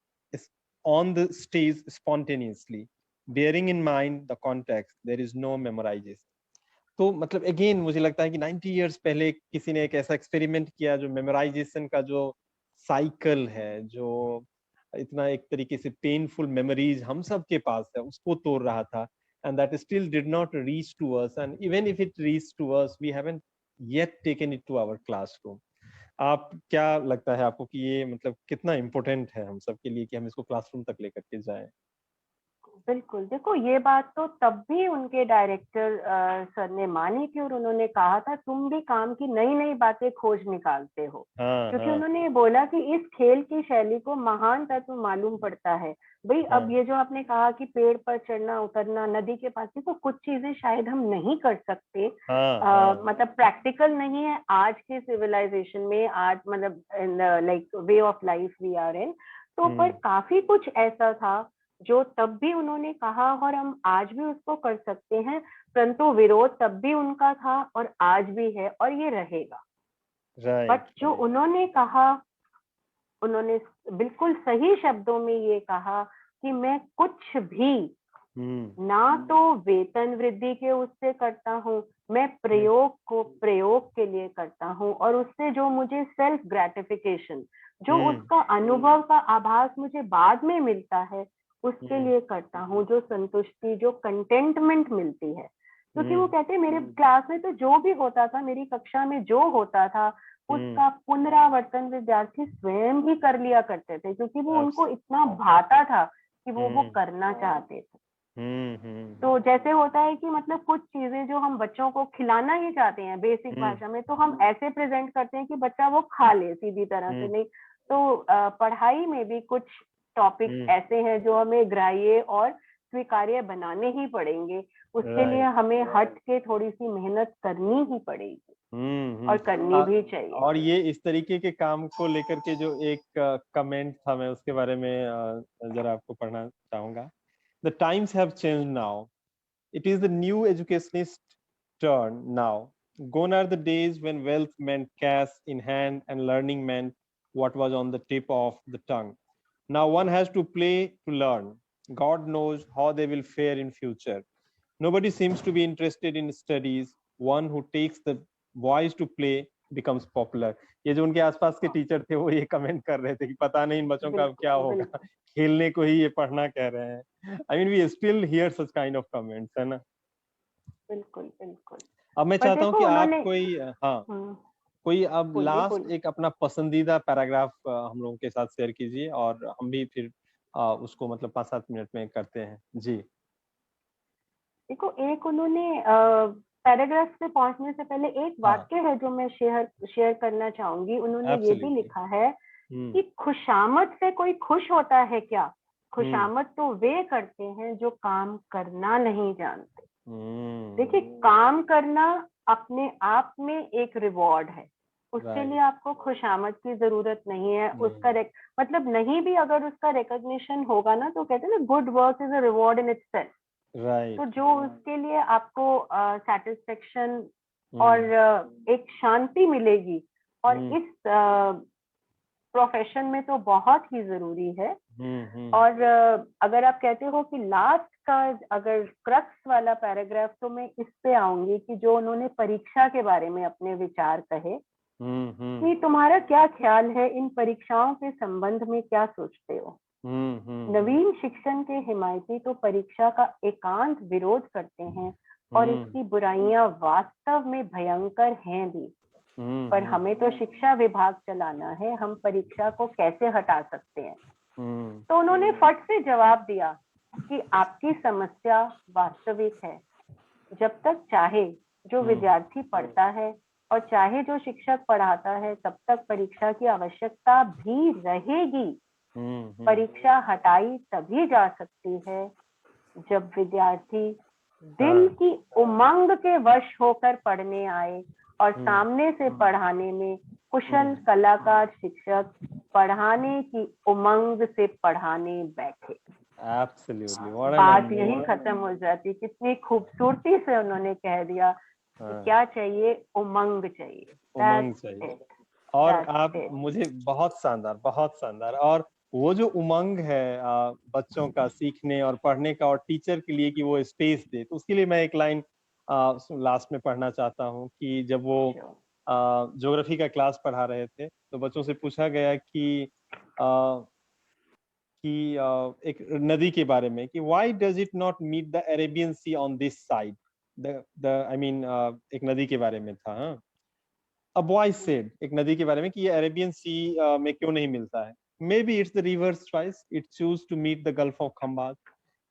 on the stage spontaneously, bearing in mind the context. There is no memorization. तो मतलब again मुझे लगता है कि 90 years पहले किसी ने एक ऐसा एक्सपेरिमेंट किया जो मेमोराइजेशन का जो साइकिल है, जो इतना एक तरीके से पेनफुल मेमोरीज हम सब के पास है, उसको तोड़ रहा था। And that still did not reach to us, and even if it reached to us, we haven't yet taken it to our classroom. आप क्या लगता है आपको कि ये मतलब कितना इम्पोर्टेंट है हम सब के लिए कि हम इसको क्लासरूम तक लेकर के जाएं? बिल्कुल, देखो ये बात तो तब भी उनके डायरेक्टर सर ने मानी थी और उन्होंने कहा था तुम भी काम की नई नई बातें खोज निकालते हो। क्योंकि उन्होंने बोला कि इस खेल की शैली को महान तत्व मालूम पड़ता है भाई। अब ये जो आपने कहा कि पेड़ पर चढ़ना उतरना, नदी के पास, तो कुछ चीजें शायद हम नहीं कर सकते, मतलब प्रैक्टिकल नहीं है आज के सिविलाइजेशन में, आज मतलब like way of life we are in. तो पर काफी कुछ ऐसा था जो तब भी उन्होंने कहा और हम आज भी उसको कर सकते हैं, परंतु विरोध तब भी उनका था और आज भी है और ये रहेगा। बट जो उन्होंने कहा, उन्होंने बिल्कुल सही शब्दों में ये कहा कि मैं कुछ भी ना तो वेतन वृद्धि के उससे करता हूँ, मैं प्रयोग को प्रयोग के लिए करता हूँ, और उससे जो मुझे सेल्फ ग्रेटिफिकेशन, जो उसका अनुभव का आभास मुझे बाद में मिलता है, उसके लिए करता हूँ, जो संतुष्टि, जो कंटेंटमेंट मिलती है। क्योंकि वो कहते हैं मेरे क्लास में तो जो भी होता था, मेरी कक्षा में जो होता था, उसका पुनरावर्तन विद्यार्थी स्वयं ही कर लिया करते थे, क्योंकि वो उनको इतना भाता था कि वो करना चाहते थे। तो जैसे होता है कि मतलब कुछ चीजें जो हम बच्चों को खिलाना ही चाहते हैं बेसिक भाषा में, तो हम ऐसे प्रेजेंट करते हैं कि बच्चा वो खा ले सीधी तरह से, नहीं तो पढ़ाई में भी कुछ टॉपिक ऐसे हैं जो हमें ग्राह्य और स्वीकार्य बनाने ही पड़ेंगे। उसके लिए हमें हट के थोड़ी सी मेहनत करनी ही पड़ेगी और करनी भी चाहिए। और ये इस तरीके के काम को लेकर के जो एक कमेंट था, मैं उसके बारे में जरा आपको पढ़ना चाहूंगा। The times have changed now. It is the new educationist turn now. Gone are the days when wealth meant cash in hand and learning meant what was on the tip of the tongue. Now one has to play to learn. God knows how they will fare in future. Nobody seems to be interested in studies. One who takes the voice to play becomes popular. ये जो उनके आसपास के teacher थे वो ये comment कर रहे थे कि पता नहीं इन बच्चों का अब क्या होगा, खेलने को ही ये पढ़ना कह रहे हैं। I mean we still hear such kind of comments, है ना? बिल्कुल बिल्कुल। अब मैं चाहता हूँ कि आप कोई अब लास्ट एक अपना पसंदीदा पैराग्राफ हम लोगों के साथ शेयर कीजिए और हम भी फिर उसको मतलब 5-7 मिनट में करते हैं। जी देखो, एक उन्होंने पैराग्राफ पे पहुंचने से पहले एक वाक्य है जो मैं शेयर करना चाहूंगी। उन्होंने ये भी लिखा है कि खुशामद से कोई खुश होता है क्या? खुशामद तो वे करते हैं जो काम करना नहीं जानते। देखिए, काम करना अपने आप में एक रिवॉर्ड है, उसके लिए आपको खुशामद की जरूरत नहीं है। उसका मतलब नहीं भी अगर उसका रिकॉग्निशन होगा ना, तो कहते हैं ना, good work is a reward in itself. तो जो उसके लिए आपको सेटिस्फेक्शन और एक शांति मिलेगी, और इस प्रोफेशन में तो बहुत ही जरूरी है। और अगर आप कहते हो कि लास्ट का अगर क्रक्स वाला पैराग्राफ, तो मैं इस पे आऊंगी कि जो उन्होंने परीक्षा के बारे में अपने विचार कहे कि तुम्हारा क्या ख्याल है, इन परीक्षाओं के संबंध में क्या सोचते हो? नवीन शिक्षण के हिमायती तो परीक्षा का एकांत विरोध करते हैं और इसकी बुराइयां वास्तव में भयंकर हैं भी। पर हमें तो शिक्षा विभाग चलाना है, हम परीक्षा को कैसे हटा सकते हैं? तो उन्होंने फट से जवाब दिया कि आपकी समस्या वास्तविक है। जब तक चाहे जो विद्यार्थी पढ़ता है और चाहे जो शिक्षक पढ़ाता है, तब तक परीक्षा की आवश्यकता भी रहेगी। परीक्षा हटाई तभी जा सकती है जब विद्यार्थी दिल की उमंग के वश होकर पढ़ने आए और सामने से पढ़ाने में कुशल कलाकार शिक्षक पढ़ाने की उमंग से पढ़ाने बैठे। बात यही खत्म हो जाती। कितनी खूबसूरती से उन्होंने कह दिया कि क्या चाहिए? उमंग चाहिए, उमंग चाहिए। और आप मुझे बहुत शानदार और वो जो उमंग है बच्चों का सीखने और पढ़ने का और टीचर के लिए कि वो स्पेस दे, तो उसके लिए मैं एक लाइन लास्ट में पढ़ना चाहता हूँ कि जब वो ज्योग्राफी का क्लास पढ़ा रहे थे तो बच्चों से पूछा गया कि एक नदी के बारे में कि why does it not meet the Arabian sea on this side, एक नदी के बारे में था। अ बॉय सेड, एक नदी के बारे में कि ये अरेबियन सी में क्यों नहीं मिलता है। Maybe it's the river's choice. It choose to meet the Gulf of Khambaz.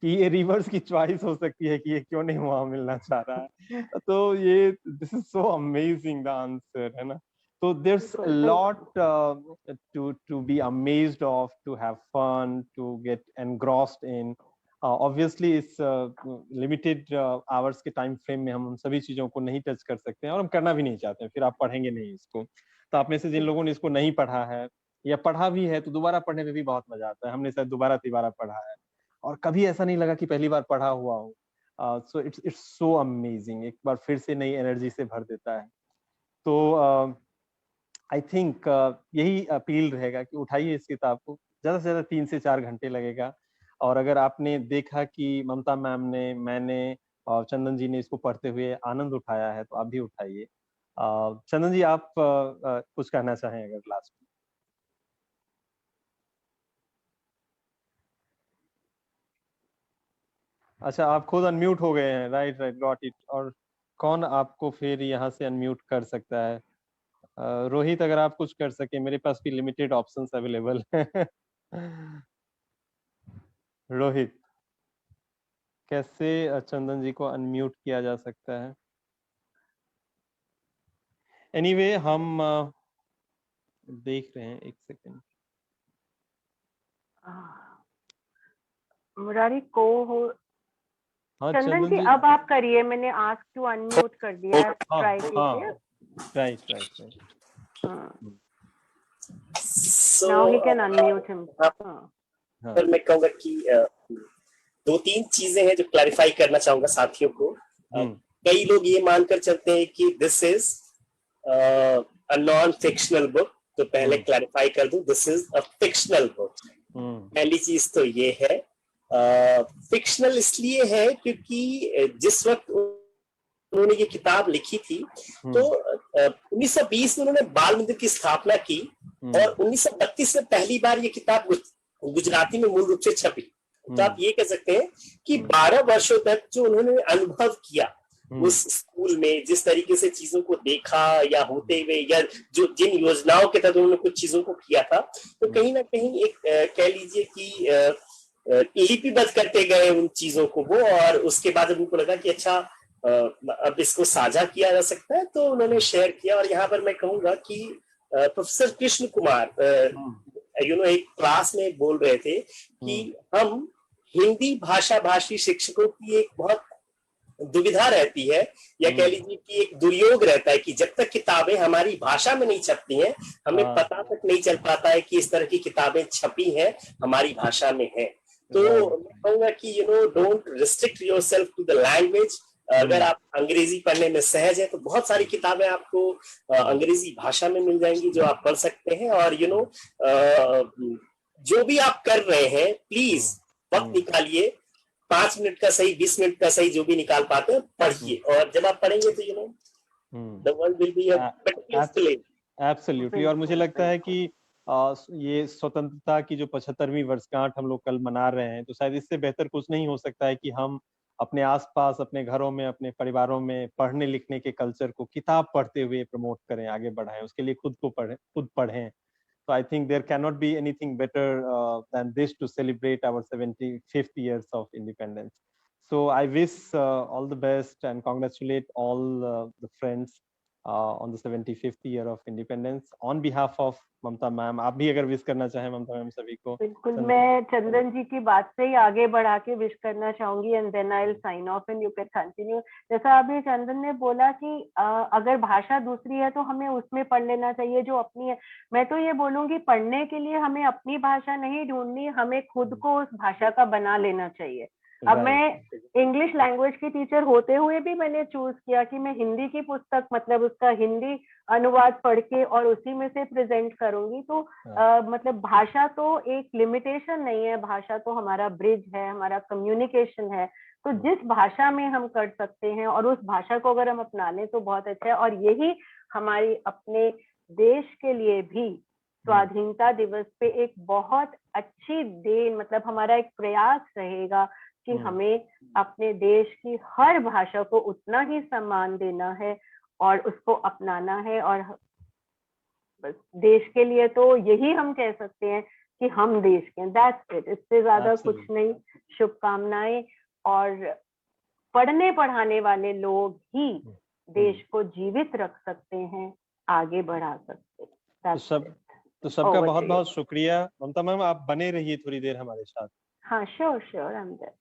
कि ये रिवर्स की चॉइस हो सकती है कि ये क्यों नहीं वहां मिलना चाह रहा है। तो ये this is so amazing the answer, है ना? तो there's a lot to be amazed of, to have fun, to get engrossed in. Obviously इस लिमिटेड आवर्स के टाइम फ्रेम में हम सभी चीजों को नहीं टच कर सकते हैं और हम करना भी नहीं चाहते हैं, फिर आप पढ़ेंगे नहीं इसको। तो आप में से जिन लोगों ने इसको नहीं पढ़ा है या पढ़ा भी है तो दोबारा पढ़ने में भी बहुत मजा आता है। हमने शायद दोबारा तिबारा पढ़ा है और कभी ऐसा नहीं लगा कि पहली बार पढ़ा हुआ हूँ। सो इट्स सो अमेजिंग, एक बार फिर से नई एनर्जी से भर देता है। तो आई थिंक यही अपील रहेगा कि उठाइए इस किताब को, ज्यादा से ज्यादा 3 से 4 घंटे लगेगा। और अगर आपने देखा कि ममता मैम ने, मैंने और चंदन जी ने इसको पढ़ते हुए आनंद उठाया है तो आप भी उठाइए। चंदन जी, आप कुछ कहना चाहें अगर लास्ट? अच्छा, आप खुद अनम्यूट हो गए हैं। Right right, got it. और कौन आपको फिर यहाँ से अनम्यूट कर सकता है? रोहित, अगर आप कुछ कर सके, मेरे पास भी लिमिटेड ऑप्शंस अवेलेबल है। रोहित, कैसे चंदन जी को अनम्यूट किया जा सकता है? एनीवे, हम देख रहे हैं, एक सेकेंड। मुरारी को हो। हाँ चंदन जी, अब आप करिए, मैंने आस्क टू अनम्यूट कर दिया, ट्राई कीजिए। Right right right. Now he can unmute him. पर मैं कहूंगा कि 2-3 चीजें हैं जो क्लैरिफाई करना चाहूंगा साथियों को। कई लोग ये मानकर चलते हैं कि this is a non fictional book, तो पहले क्लैरिफाई कर दूं, this is a fictional book. पहली चीज तो ये है, फिक्शनल इसलिए है क्योंकि जिस वक्त उन्होंने ये किताब लिखी थी तो 1920 में उन्होंने बाल मंदिर की स्थापना की और 1932 में पहली बार ये किताब गुजराती में मूल रूप से छपी। तो आप ये कह सकते हैं कि 12 वर्षों तक जो उन्होंने अनुभव किया उस स्कूल में, जिस तरीके से चीजों को देखा या होते हुए, या जो जिन योजनाओं के तहत उन्होंने कुछ चीजों को किया था, तो कहीं ना कहीं एक कह लीजिए कि लिपिबद्ध करते गए उन चीजों को वो, और उसके बाद उनको लगा कि अच्छा अब इसको साझा किया जा सकता है, तो उन्होंने शेयर किया। और यहाँ पर मैं कहूंगा कि प्रोफेसर कृष्ण कुमार एक क्लास में बोल रहे थे कि हम हिंदी भाषा भाषी शिक्षकों की एक बहुत दुविधा रहती है, या कह लीजिए कि एक दुर्योग रहता है कि जब तक किताबें हमारी भाषा में नहीं छपती हैं, हमें पता तक नहीं चल पाता है कि इस तरह की किताबें छपी हैं, हमारी भाषा में है। तो मैं कहूंगा कि don't restrict yourself to the language. अगर आप अंग्रेजी पढ़ने में सहज है तो बहुत सारी किताबें आपको अंग्रेजी भाषा में मिल जाएंगी जो आप पढ़ सकते हैं। और जो भी आप कर रहे हैं, प्लीज वक्त निकालिए, 5 मिनट का सही, 20 मिनट का सही, जो भी निकाल पाते हैं पढ़िए। और जब आप पढ़ेंगे तो the world will be a better place. Absolutely. और मुझे लगता है कि ये स्वतंत्रता की जो 75वीं वर्षगांठ हम लोग कल मना रहे हैं, तो शायद इससे बेहतर कुछ नहीं हो सकता है कि हम अपने आसपास, अपने घरों में, अपने परिवारों में पढ़ने लिखने के कल्चर को किताब पढ़ते हुए प्रमोट करें, आगे बढ़ाएं, उसके लिए खुद पढ़ें। So I think there cannot be anything better than this to celebrate our 75th years of independence. So I wish all the best and congratulate all the friends on the 75th year of independence. On behalf of Mamata ma'am, आप भी अगर wish करना चाहें ममता ma'am सभी को। बिल्कुल, मैं चंदन जी की बात से ही आगे बढ़ा के विश करना चाहूंगी, and then I will sign off and you can continue. जैसा अभी चंदन ने बोला कि अगर भाषा दूसरी है तो हमें उसमें पढ़ लेना चाहिए जो अपनी है। मैं तो ये बोलूंगी, पढ़ने के लिए हमें अपनी भाषा नहीं ढूंढनी, हमें खुद को उस भाषा का बना लेना चाहिए। अब मैं इंग्लिश लैंग्वेज की टीचर होते हुए भी मैंने चूज किया कि मैं हिंदी की पुस्तक, मतलब उसका हिंदी अनुवाद पढ़ के और उसी में से प्रेजेंट करूंगी। तो मतलब भाषा तो एक लिमिटेशन नहीं है, भाषा तो हमारा ब्रिज है, हमारा कम्युनिकेशन है। तो जिस भाषा में हम कर सकते हैं और उस भाषा को अगर हम अपना लें तो बहुत अच्छा है। और यही हमारी अपने देश के लिए भी स्वाधीनता दिवस पे एक बहुत अच्छी देन, मतलब हमारा एक प्रयास रहेगा कि हमें अपने देश की हर भाषा को उतना ही सम्मान देना है और उसको अपनाना है। और बस देश के लिए तो यही हम कह सकते हैं कि हम देश के, दैट्स इट, इससे ज्यादा कुछ नहीं। शुभकामनाएं। और पढ़ने पढ़ाने वाले लोग ही देश को जीवित रख सकते हैं, आगे बढ़ा सकते हैं। तो सबका बहुत बहुत शुक्रिया। ममता मैम, आप बने रहिए थोड़ी देर हमारे साथ। हाँ, श्योर, आई एम देयर।